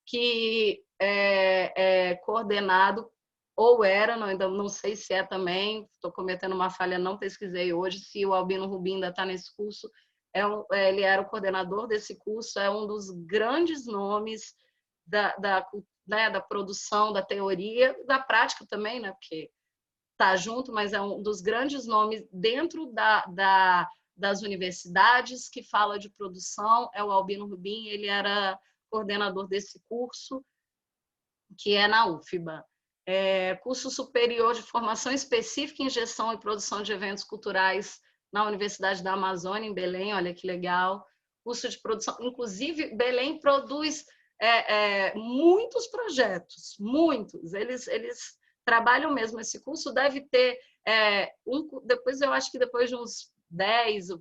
que é coordenado, ou era, ainda não sei se é também, estou cometendo uma falha, não pesquisei hoje, se o Albino Rubim ainda está nesse curso, ele era o coordenador desse curso, é um dos grandes nomes da produção, da teoria, da prática também, né, porque está junto, mas é um dos grandes nomes dentro das universidades que fala de produção, é o Albino Rubim, ele era coordenador desse curso, que é na UFBA. Curso superior de formação específica em gestão e produção de eventos culturais na Universidade da Amazônia, em Belém, olha que legal. Curso de produção, inclusive, Belém produz muitos projetos, muitos. Eles trabalham mesmo. Esse curso deve ter, depois eu acho que depois de uns 10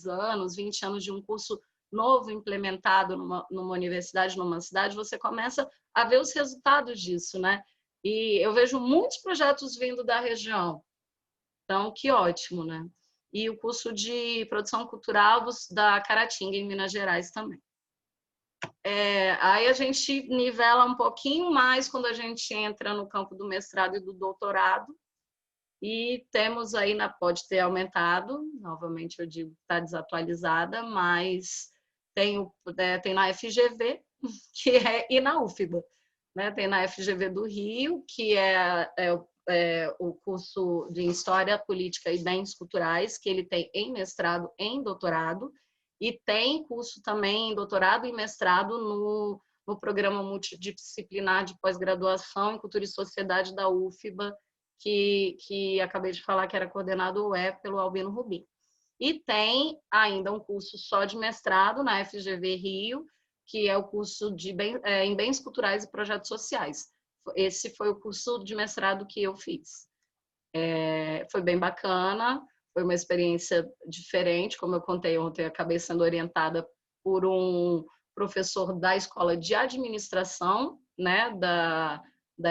anos, 20 anos de um curso novo implementado numa universidade, numa cidade, você começa a ver os resultados disso, né? E eu vejo muitos projetos vindo da região. Então, que ótimo, né? E o curso de produção cultural da Caratinga, em Minas Gerais, também. Aí a gente nivela um pouquinho mais quando a gente entra no campo do mestrado e do doutorado. E temos aí, pode ter aumentado, novamente eu digo que está desatualizada, mas tem na FGV, e na UFBA. Né? Tem na FGV do Rio, que é o curso de História, Política e Bens Culturais, que ele tem em mestrado e em doutorado, e tem curso também em doutorado e mestrado no programa multidisciplinar de pós-graduação em Cultura e Sociedade da UFBA, que acabei de falar que era coordenado pelo Albino Rubim. E tem ainda um curso só de mestrado na FGV Rio, que é o curso em Bens Culturais e Projetos Sociais. Esse foi o curso de mestrado que eu fiz. Foi bem bacana, foi uma experiência diferente, como eu contei ontem, eu acabei sendo orientada por um professor da Escola de Administração, né, da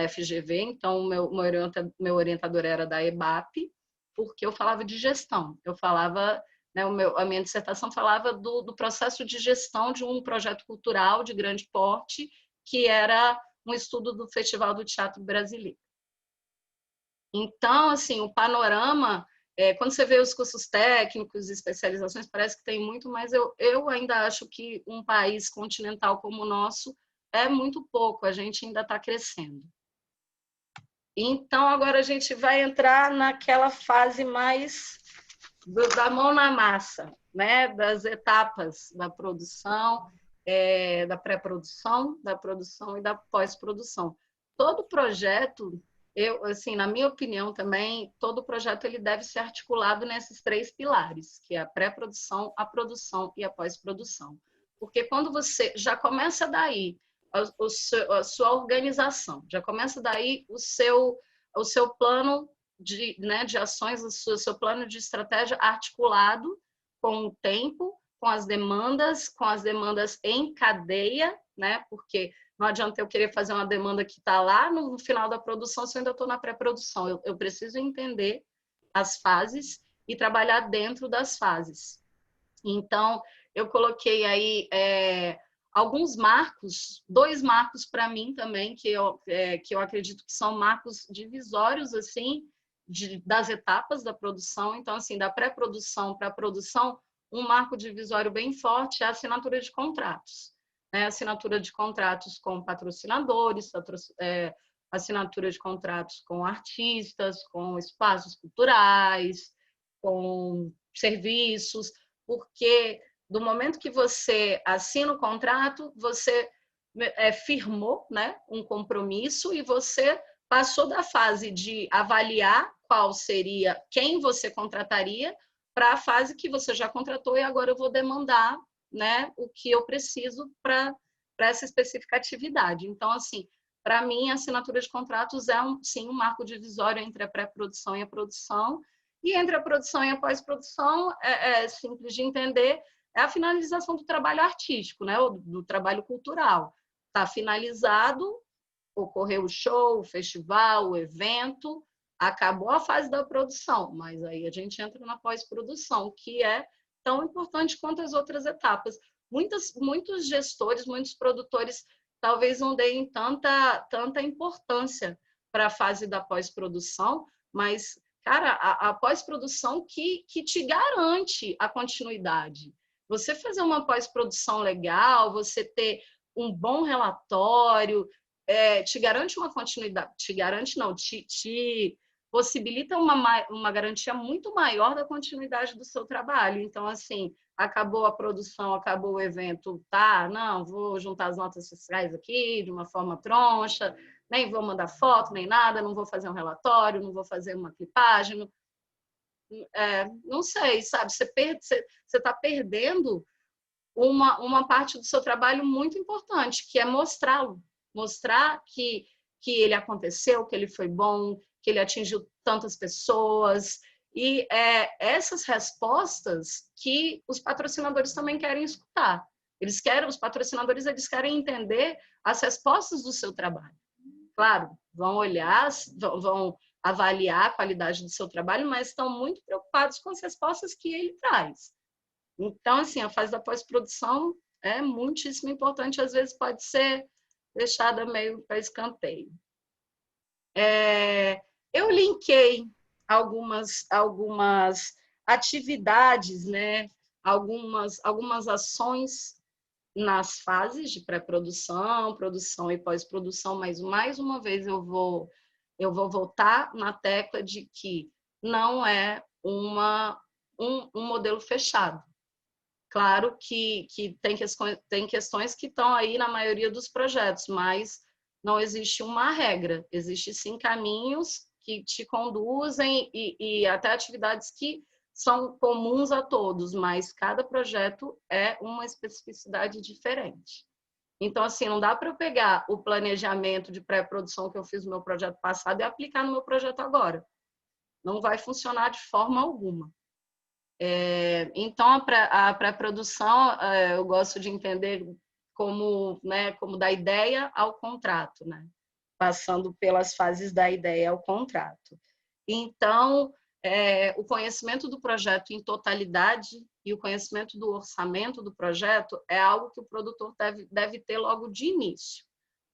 FGV, então meu orientador era da EBAP, porque eu falava de gestão, eu falava... A minha dissertação falava do processo de gestão de um projeto cultural de grande porte, que era um estudo do Festival do Teatro Brasileiro. Então, assim, o panorama, quando você vê os cursos técnicos e especializações, parece que tem muito, mas eu ainda acho que um país continental como o nosso é muito pouco, a gente ainda está crescendo. Então, agora a gente vai entrar naquela fase mais... da mão na massa, né? Das etapas da produção, da pré-produção, da produção e da pós-produção. Todo projeto assim, na minha opinião também, todo projeto ele deve ser articulado nesses 3 pilares, que é a pré-produção, a produção e a pós-produção. Porque quando você já começa daí a sua organização, já começa daí o seu plano de ações, o seu plano de estratégia articulado com o tempo, com as demandas em cadeia, né? Porque não adianta eu querer fazer uma demanda que está lá no final da produção se eu ainda estou na pré-produção. Eu preciso entender as fases e trabalhar dentro das fases. Então, eu coloquei aí alguns marcos, 2 marcos para mim também, que eu acredito que são marcos divisórios, assim, das etapas da produção. Então, assim, da pré-produção para a produção, um marco divisório bem forte é a assinatura de contratos. Assinatura de contratos com patrocinadores, assinatura de contratos com artistas, com espaços culturais, com serviços, porque do momento que você assina o contrato, você firmou, né, um compromisso e você passou da fase de avaliar qual seria, quem você contrataria, para a fase que você já contratou e agora eu vou demandar, né, o que eu preciso para essa específica atividade. Então, assim, para mim, a assinatura de contratos é, sim, um marco divisório entre a pré-produção e a produção, e entre a produção e a pós-produção, é simples de entender, é a finalização do trabalho artístico, né, do trabalho cultural. Está finalizado, ocorreu o show, o festival, o evento, acabou a fase da produção, mas aí a gente entra na pós-produção, que é tão importante quanto as outras etapas. Muitos gestores, muitos produtores talvez não deem tanta importância para a fase da pós-produção, mas, cara, a pós-produção que te garante a continuidade. Você fazer uma pós-produção legal, você ter um bom relatório, te garante uma continuidade, te garante não, te possibilita uma garantia muito maior da continuidade do seu trabalho. Então, assim, acabou a produção, acabou o evento, tá, não, vou juntar as notas fiscais aqui de uma forma troncha, nem vou mandar foto, nem nada, não vou fazer um relatório, não vou fazer uma clipagem, não sei, sabe, você está perdendo uma parte do seu trabalho muito importante, que é mostrá-lo, mostrar que ele aconteceu, que ele foi bom, que ele atingiu tantas pessoas, e essas respostas que os patrocinadores também querem escutar. Os patrocinadores eles querem entender as respostas do seu trabalho. Claro, vão olhar, vão avaliar a qualidade do seu trabalho, mas estão muito preocupados com as respostas que ele traz. Então, assim, a fase da pós-produção é muitíssimo importante, às vezes pode ser deixada meio para escanteio. Eu linkei algumas atividades, né? Algumas ações nas fases de pré-produção, produção e pós-produção, mas mais uma vez eu vou voltar na tecla de que não é um modelo fechado. Claro que tem questões que estão aí na maioria dos projetos, mas não existe uma regra. Existem, sim, caminhos que te conduzem e até atividades que são comuns a todos, mas cada projeto é uma especificidade diferente. Então, assim, não dá para eu pegar o planejamento de pré-produção que eu fiz no meu projeto passado e aplicar no meu projeto agora. Não vai funcionar de forma alguma. Então, a pré-produção, eu gosto de entender como, né, como da ideia ao contrato, né? Passando pelas fases da ideia ao contrato. Então, o conhecimento do projeto em totalidade e o conhecimento do orçamento do projeto é algo que o produtor deve ter logo de início,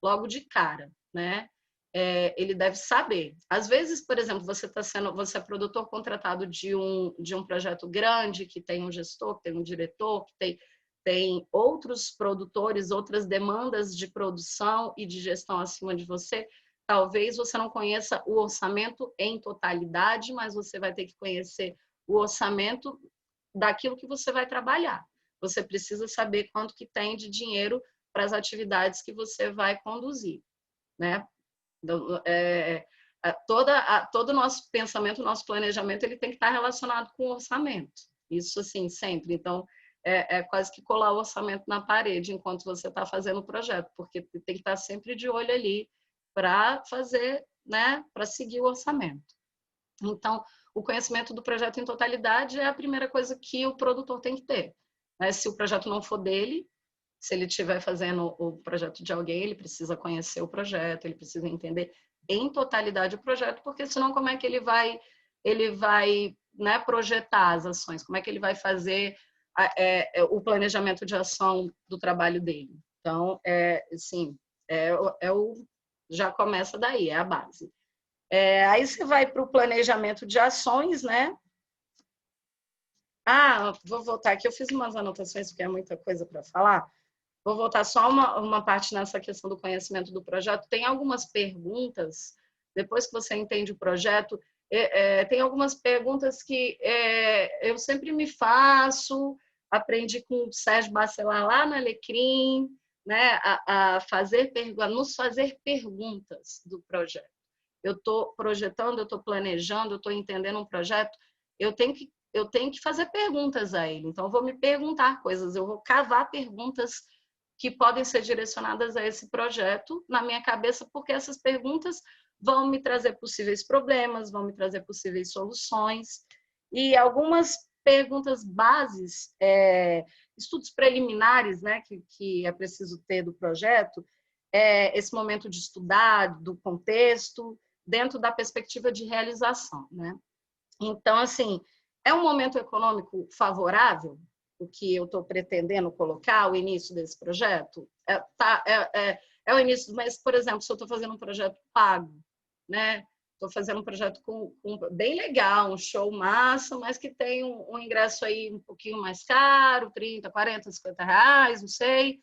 logo de cara, né? Ele deve saber. Às vezes, por exemplo, você é produtor contratado de um projeto grande, que tem um gestor, que tem um diretor, que tem outros produtores, outras demandas de produção e de gestão acima de você. Talvez você não conheça o orçamento em totalidade, mas você vai ter que conhecer o orçamento daquilo que você vai trabalhar. Você precisa saber quanto que tem de dinheiro para as atividades que você vai conduzir, né? todo o nosso pensamento, o nosso planejamento, ele tem que estar relacionado com o orçamento. Isso, assim, sempre. Então, é quase que colar o orçamento na parede enquanto você está fazendo o projeto, porque tem que estar sempre de olho ali para fazer, né, para seguir o orçamento. Então, o conhecimento do projeto em totalidade é a primeira coisa que o produtor tem que ter. Né? Se o projeto não for dele, se ele estiver fazendo o projeto de alguém, ele precisa conhecer o projeto, ele precisa entender em totalidade o projeto, porque senão como é que ele vai, né, projetar as ações? Como é que ele vai fazer o planejamento de ação do trabalho dele? Então, assim, já começa daí, é a base. Aí você vai para o planejamento de ações, né? Vou voltar aqui, eu fiz umas anotações, porque é muita coisa para falar. Vou voltar só uma parte nessa questão do conhecimento do projeto. Tem algumas perguntas, depois que você entende o projeto, tem algumas perguntas que eu sempre me faço, aprendi com o Sérgio Bacelar lá no Alecrim, né, a nos fazer perguntas do projeto. Eu estou projetando, eu estou planejando, eu estou entendendo um projeto, eu tenho que fazer perguntas a ele. Então, eu vou me perguntar coisas, eu vou cavar perguntas que podem ser direcionadas a esse projeto na minha cabeça, porque essas perguntas vão me trazer possíveis problemas, vão me trazer possíveis soluções. E algumas perguntas bases, estudos preliminares, né, que é preciso ter do projeto, esse momento de estudar, do contexto, dentro da perspectiva de realização, né? Então, assim, é um momento econômico favorável, o que eu estou pretendendo colocar, o início desse projeto? É o início, mas, por exemplo, se eu estou fazendo um projeto pago, né? Estou fazendo um projeto bem legal, um show massa, mas que tem um ingresso aí um pouquinho mais caro, 30, 40, 50 reais, não sei.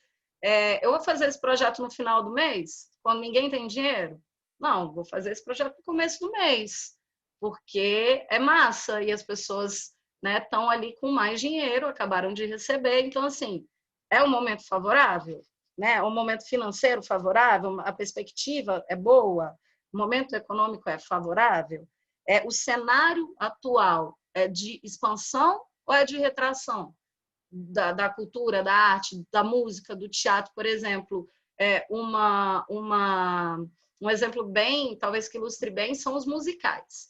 Eu vou fazer esse projeto no final do mês, quando ninguém tem dinheiro? Não, vou fazer esse projeto no começo do mês, porque é massa e as pessoas, né, estão ali com mais dinheiro, acabaram de receber. Então, assim, é um momento favorável, né? É um momento financeiro favorável, a perspectiva é boa, o momento econômico é favorável. O cenário atual é de expansão ou é de retração da cultura, da arte, da música, do teatro, por exemplo? Um exemplo bem, talvez que ilustre bem, são os musicais.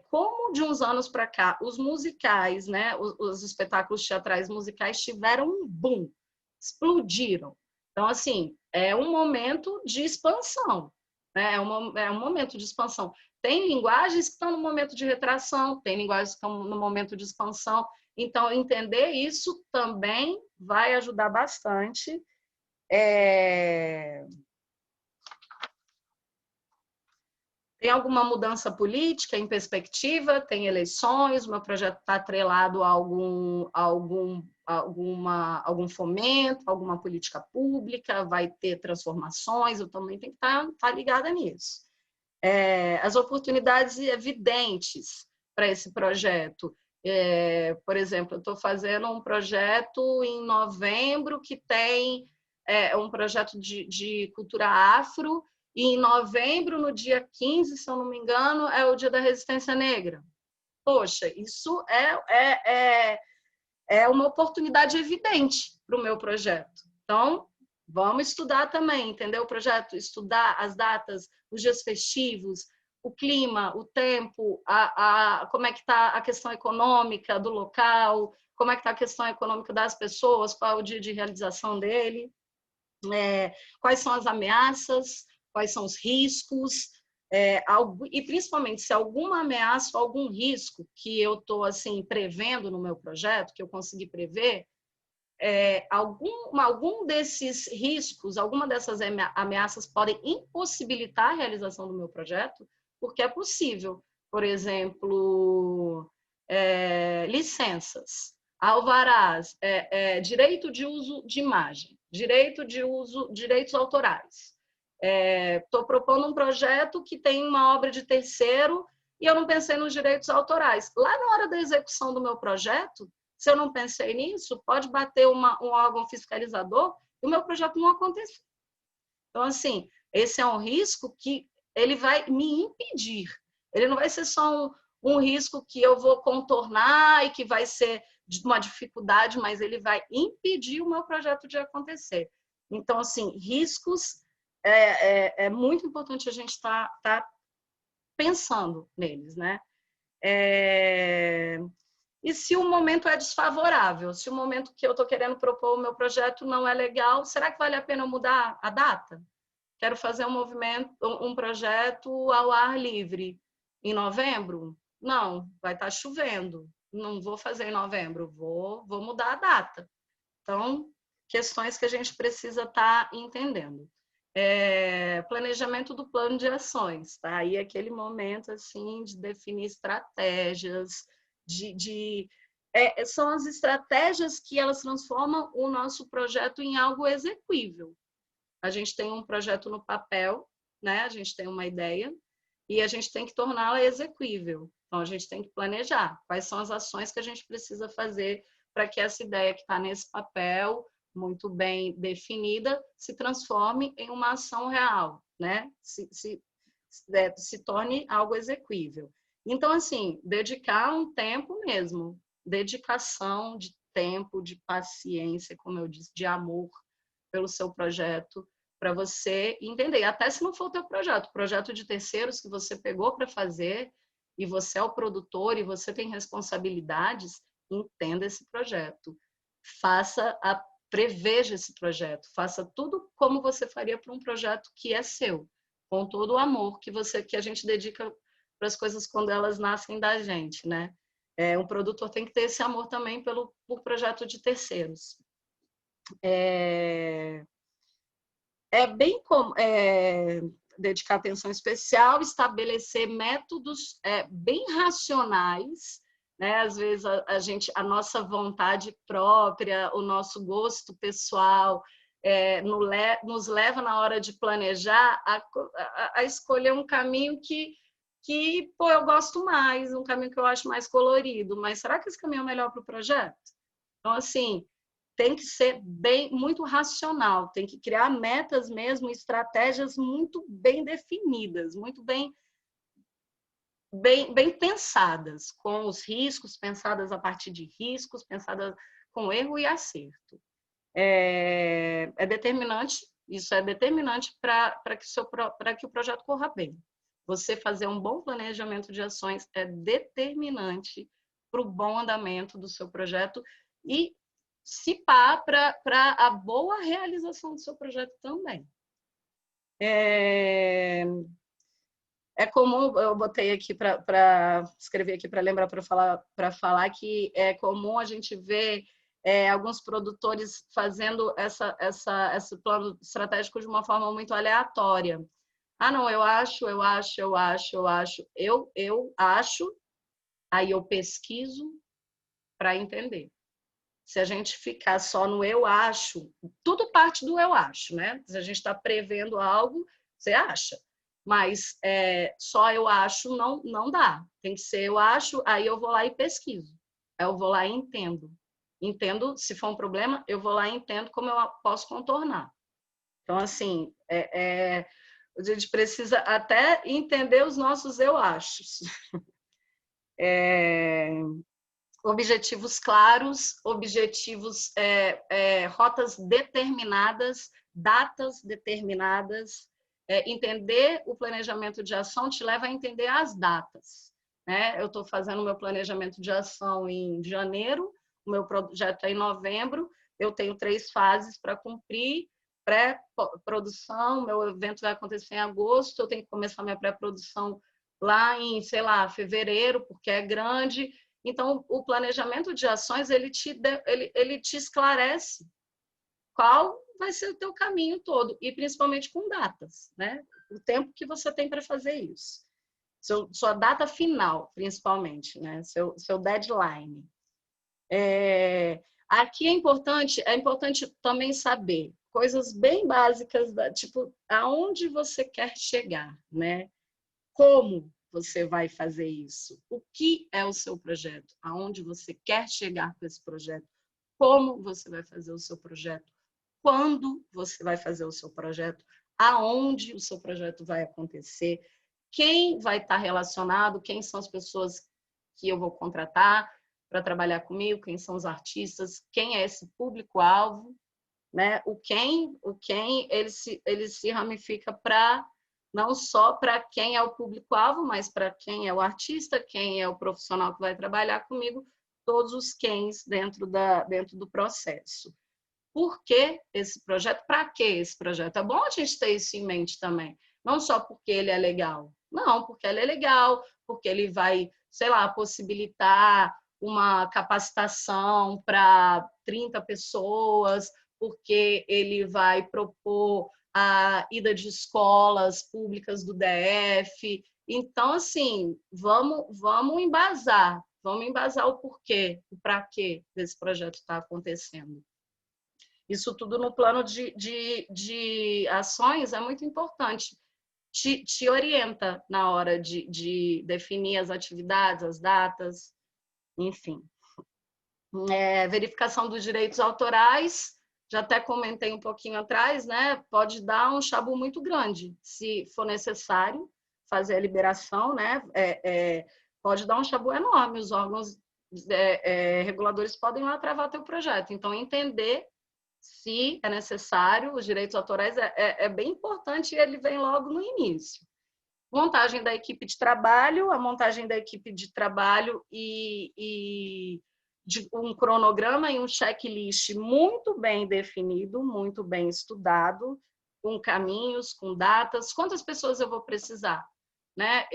Como de uns anos para cá, os musicais, né, os espetáculos teatrais musicais tiveram um boom, explodiram. Então, assim, é um momento de expansão, né? É um momento de expansão. Tem linguagens que estão no momento de retração, tem linguagens que estão no momento de expansão. Então, entender isso também vai ajudar bastante. Tem alguma mudança política em perspectiva? Tem eleições? O meu projeto está atrelado a algum fomento, alguma política pública? Vai ter transformações? Eu também tenho que estar ligada nisso. As oportunidades evidentes para esse projeto. Por exemplo, eu estou fazendo um projeto em novembro que tem um projeto de cultura afro, e em novembro, no dia 15, se eu não me engano, é o Dia da Resistência Negra. Poxa, isso é uma oportunidade evidente para o meu projeto. Então, vamos estudar também, entendeu? O projeto, estudar as datas, os dias festivos, o clima, o tempo, como é que está a questão econômica do local, como é que está a questão econômica das pessoas, qual é o dia de realização dele, quais são as ameaças, quais são os riscos, e principalmente se alguma ameaça ou algum risco que eu estou assim, prevendo no meu projeto, que eu consegui prever, algum desses riscos, alguma dessas ameaças podem impossibilitar a realização do meu projeto, porque é possível, por exemplo, licenças, alvarás, direito de uso de imagem, direitos autorais. Estou propondo um projeto que tem uma obra de terceiro e eu não pensei nos direitos autorais. Lá na hora da execução do meu projeto, se eu não pensei nisso, pode bater um órgão fiscalizador e o meu projeto não acontecer. Então, assim, esse é um risco que ele vai me impedir. Ele não vai ser só um risco que eu vou contornar e que vai ser uma dificuldade, mas ele vai impedir o meu projeto de acontecer. Então, assim, riscos é muito importante a gente estar pensando neles, né? E se o momento é desfavorável, se o momento que eu estou querendo propor o meu projeto não é legal, será que vale a pena mudar a data? Quero fazer um projeto ao ar livre em novembro? Não, vai estar chovendo. Não vou fazer em novembro, vou mudar a data. Então, questões que a gente precisa estar entendendo. Planejamento do plano de ações, tá? Aí aquele momento assim de definir estratégias, são as estratégias que elas transformam o nosso projeto em algo execuível. A gente tem um projeto no papel, né? A gente tem uma ideia e a gente tem que torná-la execuível. Então, a gente tem que planejar quais são as ações que a gente precisa fazer para que essa ideia que está nesse papel, muito bem definida, se transforme em uma ação real, né? Se torne algo execuível. Então, assim, dedicar um tempo mesmo, dedicação de tempo, de paciência, como eu disse, de amor pelo seu projeto, para você entender. Até se não for o teu projeto de terceiros que você pegou para fazer, e você é o produtor e você tem responsabilidades, entenda esse projeto. Preveja esse projeto, faça tudo como você faria para um projeto que é seu, com todo o amor que a gente dedica para as coisas quando elas nascem da gente, né? Um produtor tem que ter esse amor também por projeto de terceiros. Bem como dedicar atenção especial, estabelecer métodos bem racionais, né? Às vezes a nossa vontade própria, o nosso gosto pessoal nos leva na hora de planejar a escolher um caminho que pô, eu gosto mais, um caminho que eu acho mais colorido, mas será que esse caminho é melhor para o projeto? Então, assim, tem que ser muito racional, tem que criar metas mesmo, estratégias muito bem definidas, muito bem pensadas, com os riscos, pensadas a partir de riscos, pensadas com erro e acerto. Determinante, isso é determinante para que o projeto corra bem. Você fazer um bom planejamento de ações é determinante para o bom andamento do seu projeto e se pá para a boa realização do seu projeto também. É comum, eu botei aqui para escrever aqui para lembrar para falar que é comum a gente ver alguns produtores fazendo esse plano estratégico de uma forma muito aleatória. Ah, não, eu acho, aí eu pesquiso para entender. Se a gente ficar só no eu acho, tudo parte do eu acho, né? Se a gente está prevendo algo, você acha. Mas só eu acho não dá. Tem que ser eu acho, aí eu vou lá e pesquiso. Aí eu vou lá e entendo. Entendo, se for um problema, eu vou lá e entendo como eu posso contornar. Então, assim, a gente precisa até entender os nossos eu achos. Objetivos claros, rotas determinadas, datas determinadas. Entender o planejamento de ação te leva a entender as datas, né? Eu estou fazendo o meu planejamento de ação em janeiro, o meu projeto é em novembro, eu tenho 3 fases para cumprir: pré-produção, meu evento vai acontecer em agosto, eu tenho que começar minha pré-produção lá em, sei lá, fevereiro, porque é grande. Então, o planejamento de ações, ele te esclarece qual vai ser o teu caminho todo, e principalmente com datas, né? O tempo que você tem para fazer isso. Sua data final, principalmente, né? Seu deadline. Aqui é importante também saber coisas bem básicas, tipo, aonde você quer chegar, né? Como você vai fazer isso? O que é o seu projeto? Aonde você quer chegar com esse projeto? Como você vai fazer o seu projeto? Quando você vai fazer o seu projeto? aonde o seu projeto vai acontecer, quem vai estar relacionado, quem são as pessoas que eu vou contratar para trabalhar comigo, quem são os artistas, quem é esse público-alvo, né? O quem ele se ramifica para não só para quem é o público-alvo, mas para quem é o artista, quem é o profissional que vai trabalhar comigo, todos os quens dentro do processo. Por que esse projeto? Para que esse projeto? É bom a gente ter isso em mente também. Não só porque ele é legal. Não, porque ele é legal, porque ele vai, sei lá, possibilitar uma capacitação para 30 pessoas, porque ele vai propor a ida de escolas públicas do DF. Então, assim, vamos embasar o porquê, o para quê desse projeto está acontecendo. Isso tudo no plano de ações é muito importante. Te orienta na hora de definir as atividades, as datas, enfim. Verificação dos direitos autorais, já até comentei um pouquinho atrás, né? Pode dar um chabu muito grande, se for necessário fazer a liberação, né? Pode dar um chabu enorme, os órgãos reguladores podem lá travar teu projeto. Então, entender se é necessário, os direitos autorais é bem importante e ele vem logo no início. Montagem da equipe de trabalho, a montagem da equipe de trabalho e de um cronograma e um checklist muito bem definido, muito bem estudado, com caminhos, com datas, quantas pessoas eu vou precisar, né?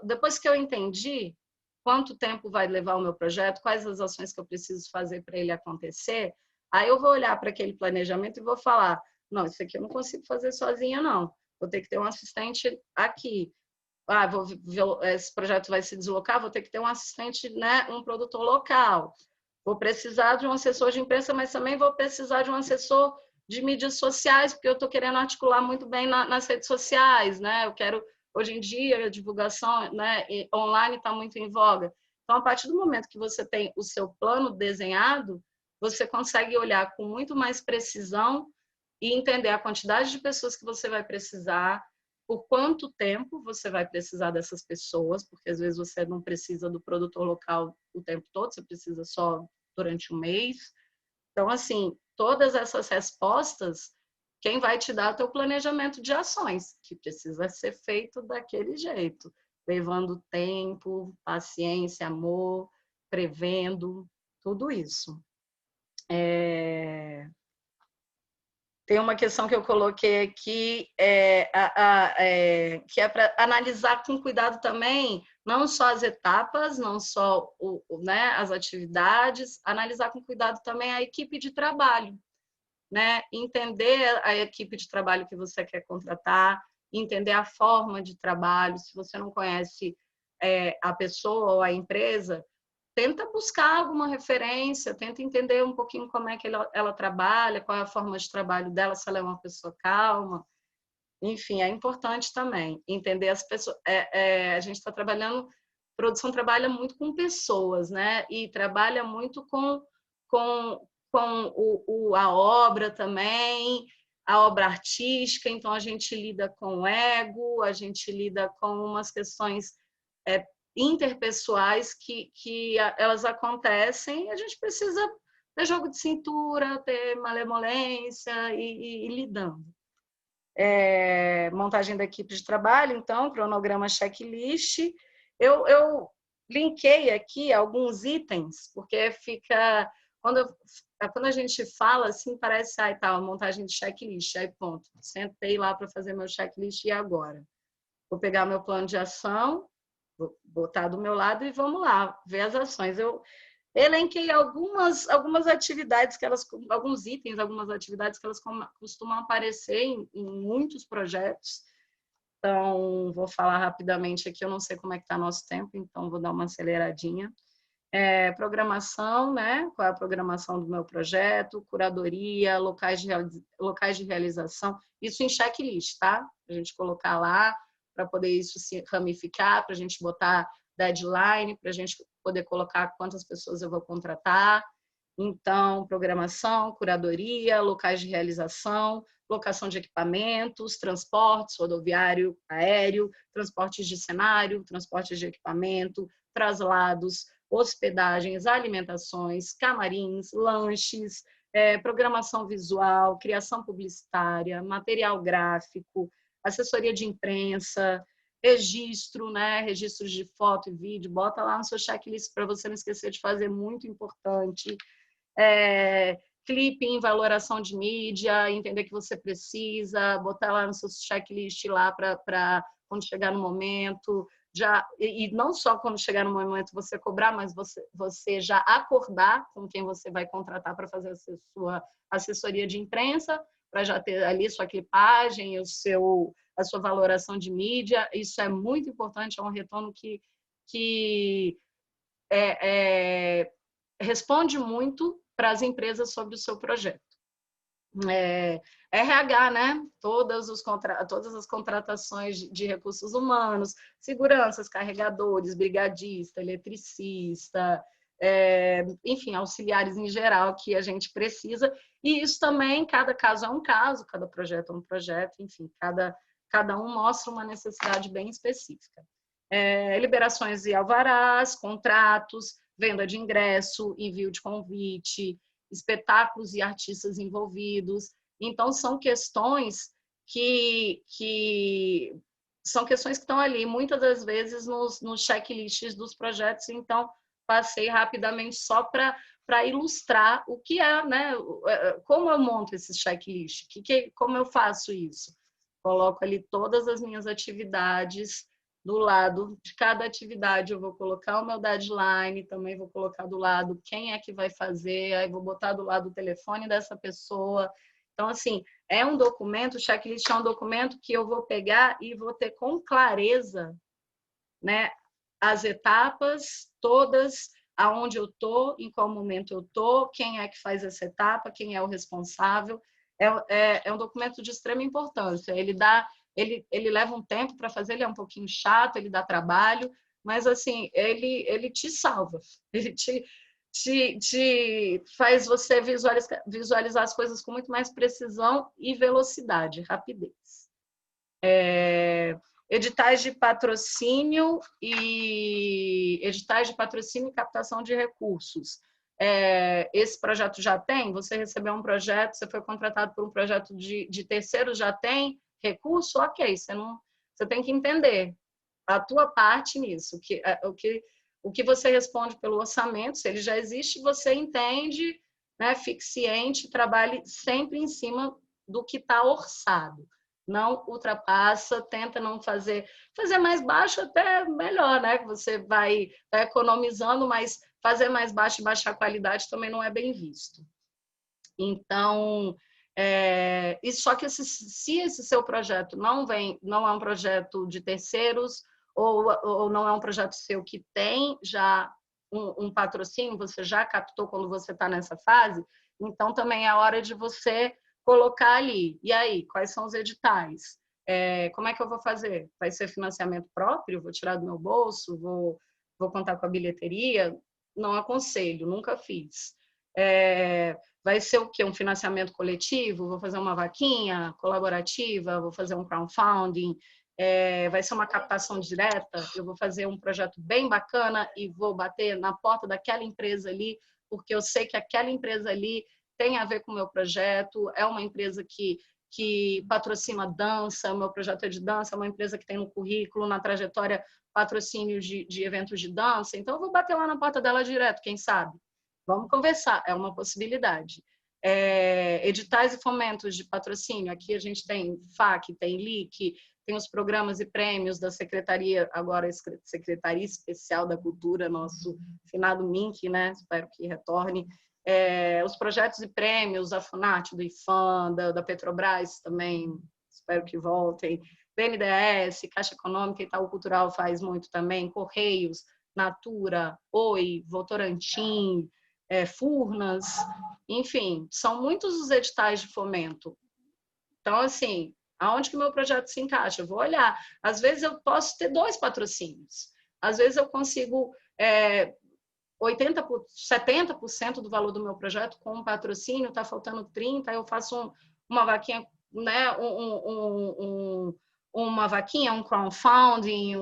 Depois que eu entendi quanto tempo vai levar o meu projeto, quais as ações que eu preciso fazer para ele acontecer, aí eu vou olhar para aquele planejamento e vou falar, não, isso aqui eu não consigo fazer sozinha, não. Vou ter que ter um assistente aqui. Esse projeto vai se deslocar, vou ter que ter um assistente, né, um produtor local. Vou precisar de um assessor de imprensa, mas também vou precisar de um assessor de mídias sociais, porque eu estou querendo articular muito bem nas redes sociais, né? Eu quero, hoje em dia, a divulgação, né, online está muito em voga. Então, a partir do momento que você tem o seu plano desenhado, você consegue olhar com muito mais precisão e entender a quantidade de pessoas que você vai precisar, por quanto tempo você vai precisar dessas pessoas, porque às vezes você não precisa do produtor local o tempo todo, você precisa só durante um mês. Então, assim, todas essas respostas, quem vai te dar é o teu planejamento de ações, que precisa ser feito daquele jeito, levando tempo, paciência, amor, prevendo, tudo isso. Tem uma questão que eu coloquei aqui, que é para analisar com cuidado também, não só as etapas, não só né, as atividades, analisar com cuidado também a equipe de trabalho, né? Entender a equipe de trabalho que você quer contratar, entender a forma de trabalho. Se você não conhece a pessoa ou a empresa, tenta buscar alguma referência, tenta entender um pouquinho como é que ela trabalha, qual é a forma de trabalho dela, se ela é uma pessoa calma. Enfim, é importante também entender as pessoas. A gente está trabalhando, produção trabalha muito com pessoas, né? E trabalha muito com a obra também, a obra artística. Então, a gente lida com o ego, a gente lida com umas questões interpessoais que elas acontecem e a gente precisa ter jogo de cintura, ter malemolência e lidando. Montagem da equipe de trabalho, então, cronograma checklist. Eu linkei aqui alguns itens, porque fica... Quando a gente fala assim, parece, tá, montagem de checklist, aí ponto. Sentei lá para fazer meu checklist e agora? Vou pegar meu plano de ação, vou botar do meu lado e vamos lá, ver as ações. Eu elenquei algumas atividades alguns itens, algumas atividades que elas costumam aparecer em muitos projetos. Então, vou falar rapidamente aqui, eu não sei como é que está nosso tempo, então vou dar uma aceleradinha. Programação, né? Qual é a programação do meu projeto, curadoria, locais de realização, isso em checklist, tá? A gente colocar lá, para poder isso se ramificar, para a gente botar deadline, para a gente poder colocar quantas pessoas eu vou contratar. Então, programação, curadoria, locais de realização, locação de equipamentos, transportes, rodoviário, aéreo, transportes de cenário, transportes de equipamento, traslados, hospedagens, alimentações, camarins, lanches, programação visual, criação publicitária, material gráfico, assessoria de imprensa, registro, né? Registros de foto e vídeo, bota lá no seu checklist para você não esquecer de fazer, muito importante. Clipping, valoração de mídia, entender que você precisa, botar lá no seu checklist lá para quando chegar no momento, e não só quando chegar no momento você cobrar, mas você já acordar com quem você vai contratar para fazer a sua assessoria de imprensa, para já ter ali sua clipagem, a sua valoração de mídia. Isso é muito importante, é um retorno que responde muito para as empresas sobre o seu projeto. RH, né? Todas as contratações de recursos humanos, seguranças, carregadores, brigadista, eletricista, enfim, auxiliares em geral que a gente precisa. E isso também, cada caso é um caso, cada projeto é um projeto, enfim, cada um mostra uma necessidade bem específica. Liberações e alvarás, contratos, venda de ingresso, envio de convite, espetáculos e artistas envolvidos. Então, são questões que estão ali, muitas das vezes, nos checklists dos projetos. Então, passei rapidamente só para ilustrar o que é, né? Como eu monto esse checklist, como eu faço isso. Coloco ali todas as minhas atividades. Do lado de cada atividade eu vou colocar o meu deadline, também vou colocar do lado quem é que vai fazer, aí vou botar do lado o telefone dessa pessoa. Então, assim, é um documento, o checklist é um documento que eu vou pegar e vou ter com clareza, né, as etapas todas, aonde eu estou, em qual momento eu estou, quem é que faz essa etapa, quem é o responsável. É um documento de extrema importância. Ele leva um tempo para fazer, ele é um pouquinho chato, ele dá trabalho, mas assim, ele te salva, ele te faz você visualizar as coisas com muito mais precisão e velocidade, rapidez. Editais de patrocínio e captação de recursos. Esse projeto já tem? Você recebeu um projeto, você foi contratado por um projeto de terceiro, já tem recurso? Ok, você tem que entender a tua parte nisso, o que você responde pelo orçamento, se ele já existe, você entende, né, fixiente, trabalhe sempre em cima do que está orçado. Não ultrapassa, tenta não fazer mais baixo até melhor, né? Você vai economizando, mas fazer mais baixo e baixar a qualidade também não é bem visto. Então, e só que se esse seu projeto não é um projeto de terceiros, ou não é um projeto seu que tem já um patrocínio, você já captou quando você está nessa fase, então também é hora de você colocar ali. E aí, quais são os editais? Como é que eu vou fazer? Vai ser financiamento próprio? Vou tirar do meu bolso? Vou contar com a bilheteria? Não aconselho, nunca fiz. Vai ser o quê? Um financiamento coletivo? Vou fazer uma vaquinha colaborativa? Vou fazer um crowdfunding? Vai ser uma captação direta? Eu vou fazer um projeto bem bacana e vou bater na porta daquela empresa ali, porque eu sei que aquela empresa ali tem a ver com o meu projeto, é uma empresa que patrocina dança, o meu projeto é de dança, é uma empresa que tem no currículo, na trajetória, patrocínio de eventos de dança, então eu vou bater lá na porta dela direto, quem sabe? Vamos conversar, é uma possibilidade. Editais e fomentos de patrocínio, aqui a gente tem FAC, tem LIC, tem os programas e prêmios da Secretaria, agora Secretaria Especial da Cultura, nosso finado MINC, né? Espero que retorne. Os projetos e prêmios, a FUNAT, do IFAM, da Petrobras também, espero que voltem. BNDES, Caixa Econômica, Itaú Cultural faz muito também, Correios, Natura, Oi, Votorantim, Furnas, enfim, são muitos os editais de fomento. Então, assim, aonde que o meu projeto se encaixa? Eu vou olhar. Às vezes eu posso ter 2 patrocínios, às vezes eu consigo 70% do valor do meu projeto com um patrocínio, está faltando 30%, eu faço uma vaquinha né, uma vaquinha, um crowdfunding,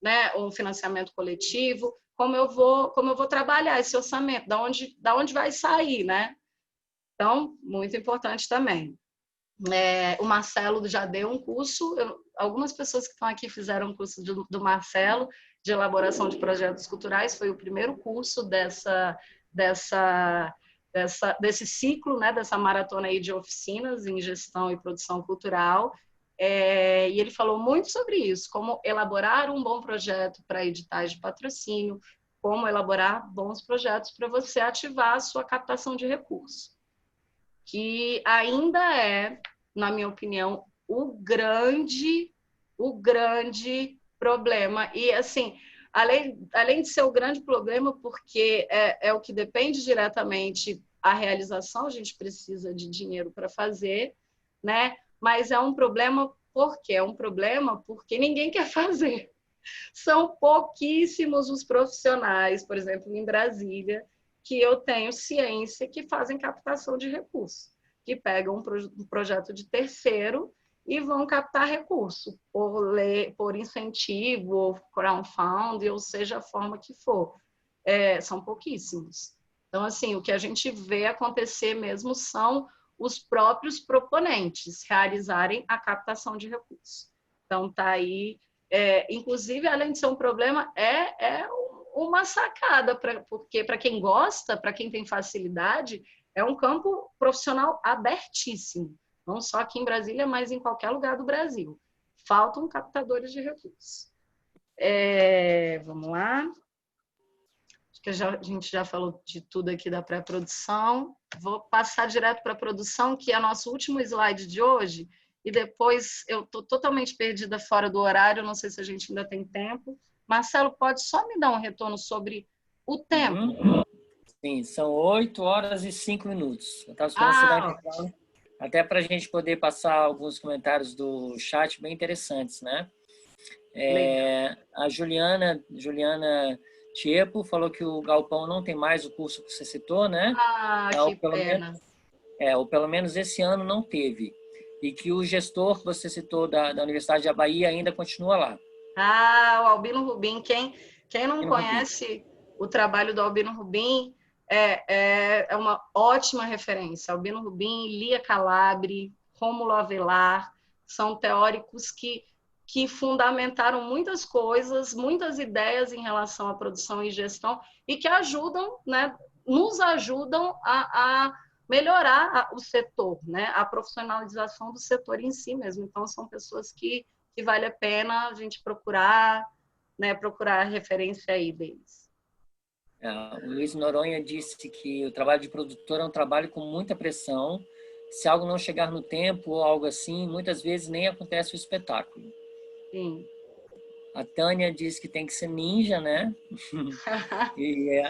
né, um financiamento coletivo, como eu vou trabalhar esse orçamento, da onde vai sair, né? Então, muito importante também. O Marcelo já deu um curso, algumas pessoas que estão aqui fizeram um curso do Marcelo, de elaboração de projetos culturais, foi o primeiro curso desse ciclo, né, dessa maratona aí de oficinas em gestão e produção cultural, e ele falou muito sobre isso, como elaborar um bom projeto para editais de patrocínio, como elaborar bons projetos para você ativar a sua captação de recursos, que ainda é, na minha opinião, o grande problema. E, assim, além de ser o grande problema, porque é o que depende diretamente a realização, a gente precisa de dinheiro para fazer, né? Mas é um problema porque ninguém quer fazer. São pouquíssimos os profissionais, por exemplo, em Brasília, que eu tenho ciência que fazem captação de recursos, que pegam um projeto de terceiro e vão captar recurso por incentivo, ou crowdfunding, ou seja a forma que for. São pouquíssimos. Então, assim, o que a gente vê acontecer mesmo são os próprios proponentes realizarem a captação de recursos. Então, está aí. Inclusive, além de ser um problema, é uma sacada, porque para quem gosta, para quem tem facilidade, é um campo profissional abertíssimo, não só aqui em Brasília, mas em qualquer lugar do Brasil. Faltam captadores de recursos. Vamos lá. Acho que a gente já falou de tudo aqui da pré-produção. Vou passar direto para a produção, que é nosso último slide de hoje, e depois eu estou totalmente perdida fora do horário, não sei se a gente ainda tem tempo. Marcelo, pode só me dar um retorno sobre o tempo? Sim, são 8 horas e 5 minutos. Eu estava esperando você dar um intervalo, até para a gente poder passar alguns comentários do chat bem interessantes, né? A Juliana Tiepo falou que o Galpão não tem mais o curso que você citou, né? Que pena. Ou pelo menos esse ano não teve. E que o gestor que você citou da Universidade da Bahia ainda continua lá. O Albino Rubim. Quem não conhece o trabalho do Albino Rubim é uma ótima referência. Albino Rubim, Lia Calabre, Rômulo Avelar, são teóricos que fundamentaram muitas coisas, muitas ideias em relação à produção e gestão, e que ajudam, né, nos ajudam a melhorar o setor, né, a profissionalização do setor em si mesmo. Então, são pessoas que vale a pena a gente procurar, né, procurar a referência aí deles. O Luiz Noronha disse que o trabalho de produtor é um trabalho com muita pressão. Se algo não chegar no tempo ou algo assim, muitas vezes nem acontece o espetáculo. Sim. A Tânia disse que tem que ser ninja, né? E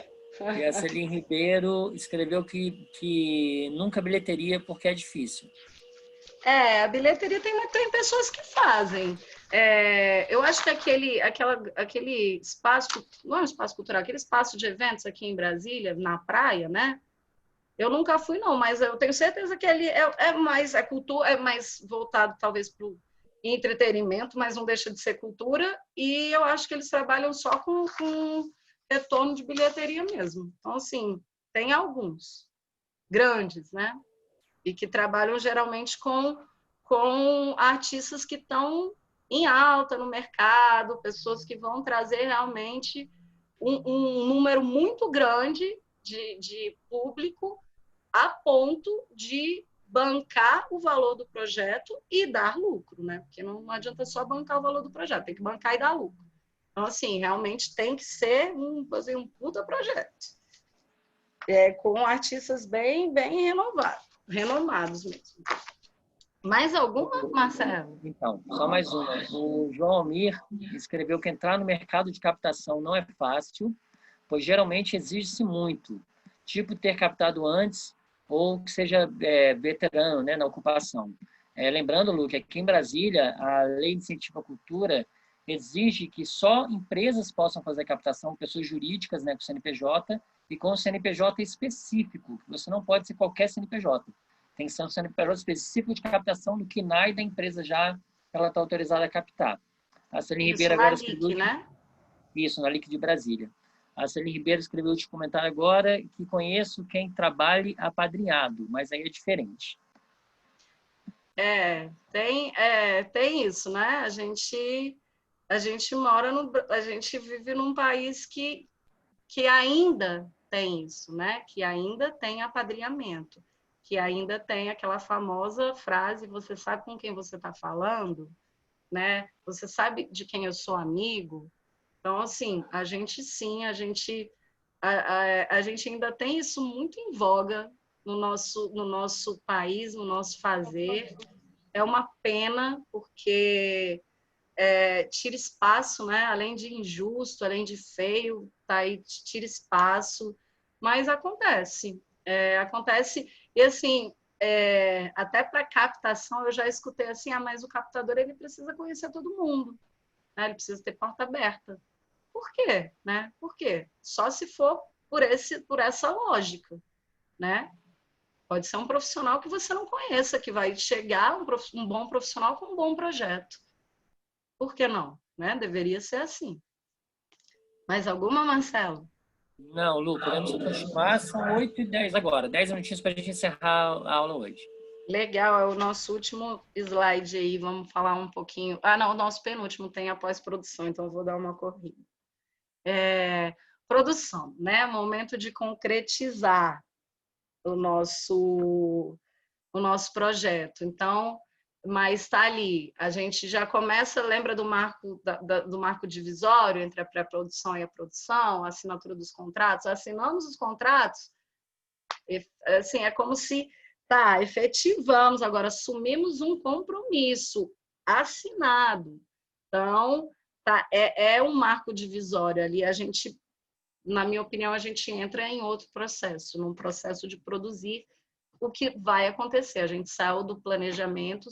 a Celine Ribeiro escreveu que nunca bilheteria porque é difícil. A bilheteria tem pessoas que fazem. Eu acho que aquele espaço, não é um espaço cultural, aquele espaço de eventos aqui em Brasília, na praia, né? Eu nunca fui, não, mas eu tenho certeza que ele é mais cultura, é mais voltado talvez para o entretenimento, mas não deixa de ser cultura, e eu acho que eles trabalham só com retorno de bilheteria mesmo. Então, assim, tem alguns grandes, né? E que trabalham geralmente com artistas que estão em alta no mercado, pessoas que vão trazer realmente um número muito grande de público a ponto de bancar o valor do projeto e dar lucro, né? Porque não adianta só bancar o valor do projeto, tem que bancar e dar lucro. Então, assim, realmente tem que ser um puta projeto. Com artistas bem renomados mesmo. Mais alguma, Marcelo? Então, só mais uma. O João Almir escreveu que entrar no mercado de captação não é fácil, pois geralmente exige-se muito, tipo ter captado antes ou que seja veterano, né, na ocupação. Lembrando, Lu, que aqui em Brasília, a Lei de Incentivo à Cultura exige que só empresas possam fazer captação, pessoas jurídicas, né, com CNPJ, e com o CNPJ específico. Você não pode ser qualquer CNPJ. Tem que ser um CNPJ específico de captação do KNAI da empresa já ela está autorizada a captar. A Celine Isso Ribeiro na agora LIC, escreveu... né? Isso, na LIC de Brasília. A Celine Ribeiro escreveu o comentário agora que conheço quem trabalhe apadrinhado, mas aí é diferente. Tem isso, né? A gente mora a gente vive num país que ainda tem isso, né? Que ainda tem apadrinhamento, que ainda tem aquela famosa frase: você sabe com quem você está falando, né? Você sabe de quem eu sou amigo. Então, assim, a gente sim, a gente ainda tem isso muito em voga no nosso país, no nosso fazer. É uma pena, porque tira espaço, né? Além de injusto, além de feio, tá aí, tira espaço, mas acontece. Acontece, e assim, até para captação, eu já escutei assim: mas o captador ele precisa conhecer todo mundo, né? Ele precisa ter porta aberta. Por quê? Né? Por quê? Só se for por essa lógica, né? Pode ser um profissional que você não conheça, que vai chegar um bom profissional com um bom projeto. Por que não? Né? Deveria ser assim. Mais alguma, Marcelo? Não, Lu, podemos continuar. São 8h10 agora. 10 minutinhos para a gente encerrar a aula hoje. Legal, é o nosso último slide aí. Vamos falar um pouquinho. Não, o nosso penúltimo tem a pós-produção, então eu vou dar uma corrida. Produção, né? Momento de concretizar o nosso projeto. Então, mas está ali. A gente já começa, lembra do marco divisório entre a pré-produção e a produção, a assinatura dos contratos. Assinamos os contratos, assim, é como se efetivamos, agora assumimos um compromisso assinado. Então, é um marco divisório ali. A gente, na minha opinião, a gente entra em outro processo, num processo de produzir o que vai acontecer. A gente saiu do planejamento,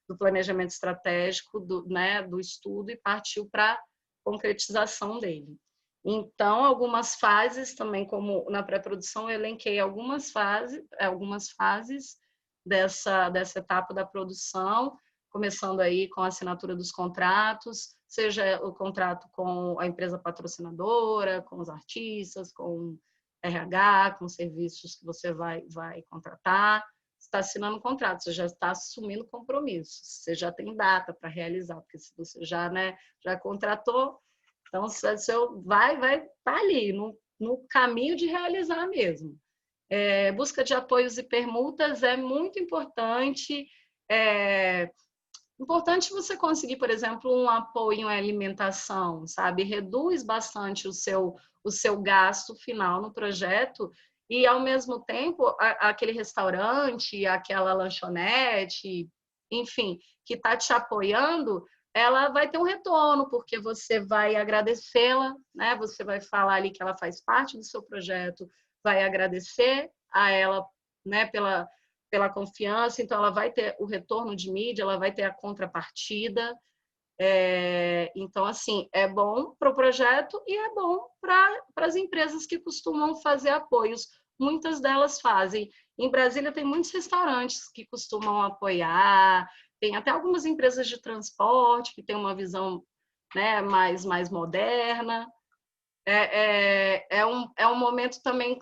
do planejamento estratégico, do estudo, e partiu para a concretização dele. Então, algumas fases também, como na pré-produção, eu elenquei algumas fases dessa etapa da produção, começando aí com a assinatura dos contratos, seja o contrato com a empresa patrocinadora, com os artistas, com RH, com serviços que você vai contratar. Você está assinando um contrato, você já está assumindo compromissos, você já tem data para realizar, porque se você já contratou, então você vai estar ali, no caminho de realizar mesmo. Busca de apoios e permutas é muito importante. Importante você conseguir, por exemplo, um apoio em alimentação, sabe? Reduz bastante o seu gasto final no projeto, e, ao mesmo tempo, aquele restaurante, aquela lanchonete, enfim, que está te apoiando, ela vai ter um retorno, porque você vai agradecê-la, né? Você vai falar ali que ela faz parte do seu projeto, vai agradecer a ela, né, pela confiança, então ela vai ter o retorno de mídia, ela vai ter a contrapartida. Então, assim, é bom para o projeto e é bom para as empresas que costumam fazer apoios. Muitas delas fazem. Em Brasília tem muitos restaurantes que costumam apoiar, tem até algumas empresas de transporte que têm uma visão, né, mais moderna. É um momento também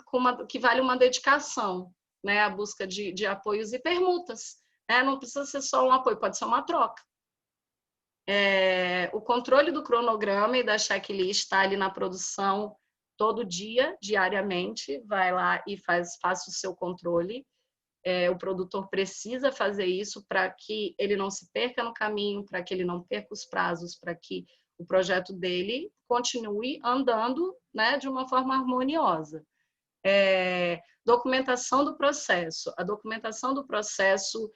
que vale uma dedicação, né? A busca de apoios e permutas. Não precisa ser só um apoio, pode ser uma troca. O controle do cronograma e da checklist está ali na produção todo dia, diariamente. Vai lá e faça o seu controle. O produtor precisa fazer isso para que ele não se perca no caminho, para que ele não perca os prazos, para que o projeto dele continue andando, né, de uma forma harmoniosa. Documentação do processo. A documentação do processo,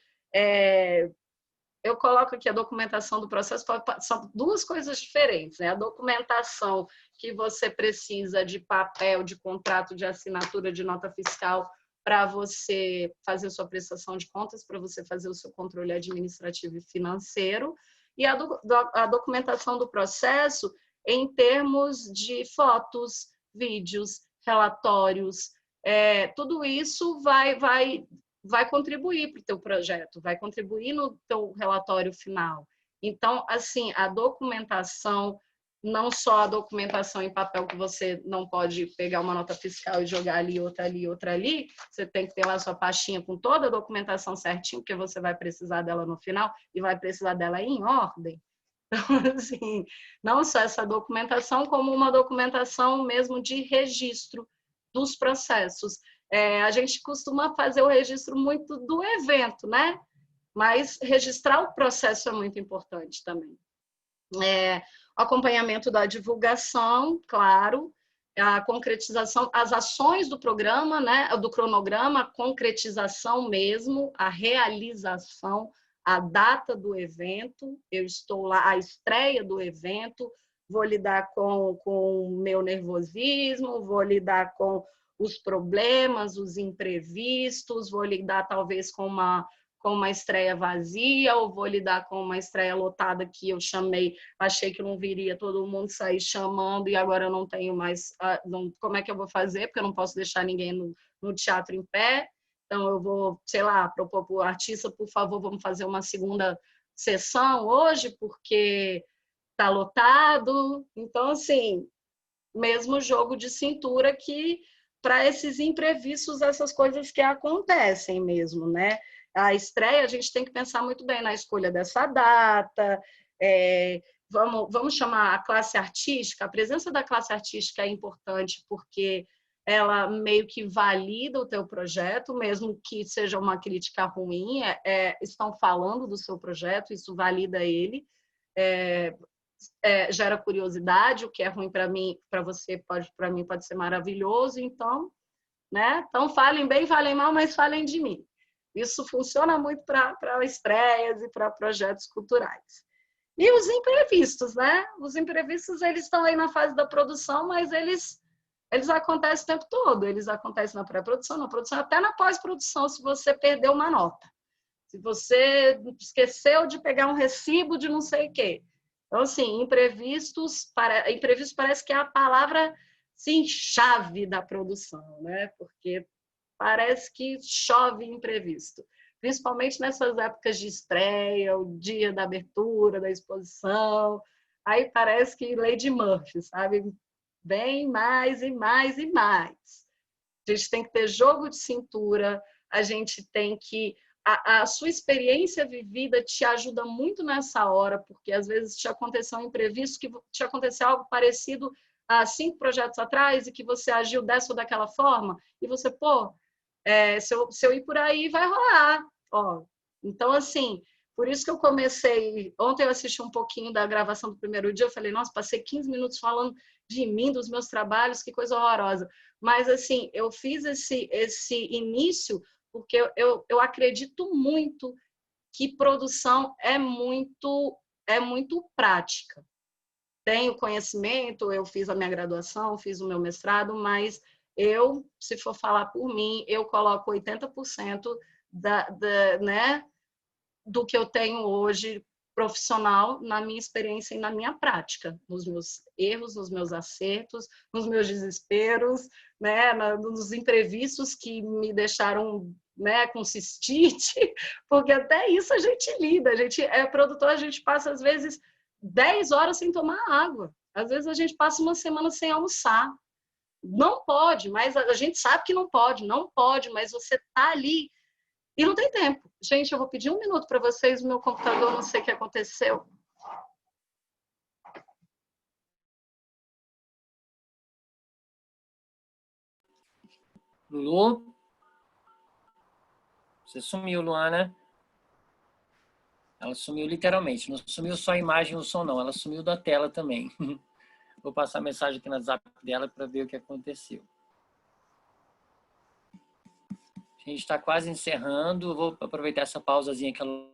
eu coloco aqui a documentação do processo, são duas coisas diferentes, né? A documentação que você precisa de papel, de contrato, de assinatura, de nota fiscal, para você fazer sua prestação de contas, para você fazer o seu controle administrativo e financeiro, e a documentação do processo em termos de fotos, vídeos, relatórios. Tudo isso vai vai contribuir para o teu projeto, vai contribuir no teu relatório final. Então, assim, a documentação, não só a documentação em papel, que você não pode pegar uma nota fiscal e jogar ali, outra ali, você tem que ter lá a sua pastinha com toda a documentação certinho, porque você vai precisar dela no final e vai precisar dela em ordem. Então, assim, não só essa documentação, como uma documentação mesmo de registro dos processos. A gente costuma fazer o registro muito do evento, né? Mas registrar o processo é muito importante também. O acompanhamento da divulgação, claro, a concretização, as ações do programa, né, do cronograma, a concretização mesmo, a realização, a data do evento, eu estou lá, a estreia do evento, vou lidar com o meu nervosismo, vou lidar com os problemas, os imprevistos, vou lidar talvez com uma estreia vazia, ou vou lidar com uma estreia lotada que eu chamei, achei que não viria, todo mundo sair chamando e agora eu não tenho mais, como é que eu vou fazer? Porque eu não posso deixar ninguém no teatro em pé, então eu vou, sei lá, propor para o artista, por favor, vamos fazer uma segunda sessão hoje, porque está lotado. Então, assim, mesmo jogo de cintura que, para esses imprevistos, essas coisas que acontecem mesmo, né? A estreia, a gente tem que pensar muito bem na escolha dessa data, vamos chamar a classe artística, a presença da classe artística é importante porque ela meio que valida o teu projeto, mesmo que seja uma crítica ruim, estão falando do seu projeto, isso valida ele, gera curiosidade, o que é ruim para mim, para você, para mim pode ser maravilhoso, então, né? Então falem bem, falem mal, mas falem de mim. Isso funciona muito para estreias e para projetos culturais. E os imprevistos, né? Os imprevistos, eles estão aí na fase da produção, mas eles acontecem o tempo todo. Eles acontecem na pré-produção, na produção, até na pós-produção, se você perdeu uma nota. Se você esqueceu de pegar um recibo de não sei o quê. Então, assim, imprevistos parece que é a palavra, sim, chave da produção, né? Porque parece que chove imprevisto, principalmente nessas épocas de estreia, o dia da abertura, da exposição, aí parece que Lady Murphy, sabe? Bem mais e mais e mais. A gente tem que ter jogo de cintura, a gente tem que... A sua experiência vivida te ajuda muito nessa hora, porque às vezes te aconteceu um imprevisto, que te aconteceu algo parecido há 5 projetos atrás e que você agiu dessa ou daquela forma, e você, pô, se eu ir por aí, vai rolar. Ó. Então, assim, por isso que eu comecei... Ontem eu assisti um pouquinho da gravação do primeiro dia, eu falei, nossa, passei 15 minutos falando de mim, dos meus trabalhos, que coisa horrorosa. Mas, assim, eu fiz esse início porque eu acredito muito que produção é muito prática. Tenho conhecimento, eu fiz a minha graduação, fiz o meu mestrado, mas eu, se for falar por mim, eu coloco 80% né, do que eu tenho hoje profissional na minha experiência e na minha prática, nos meus erros, nos meus acertos, nos meus desesperos, né, nos imprevistos que me deixaram, né, com cistite, porque até isso a gente lida, a gente é produtor, a gente passa às vezes 10 horas sem tomar água, às vezes a gente passa uma semana sem almoçar, não pode, mas a gente sabe que não pode, mas você tá ali e não tem tempo. Gente, eu vou pedir 1 minuto para vocês, o meu computador, não sei o que aconteceu. Lulu? Você sumiu, Luana. Ela sumiu literalmente. Não sumiu só a imagem e o som, não. Ela sumiu da tela também. Vou passar a mensagem aqui no WhatsApp dela para ver o que aconteceu. A gente está quase encerrando. Vou aproveitar essa pausazinha que ela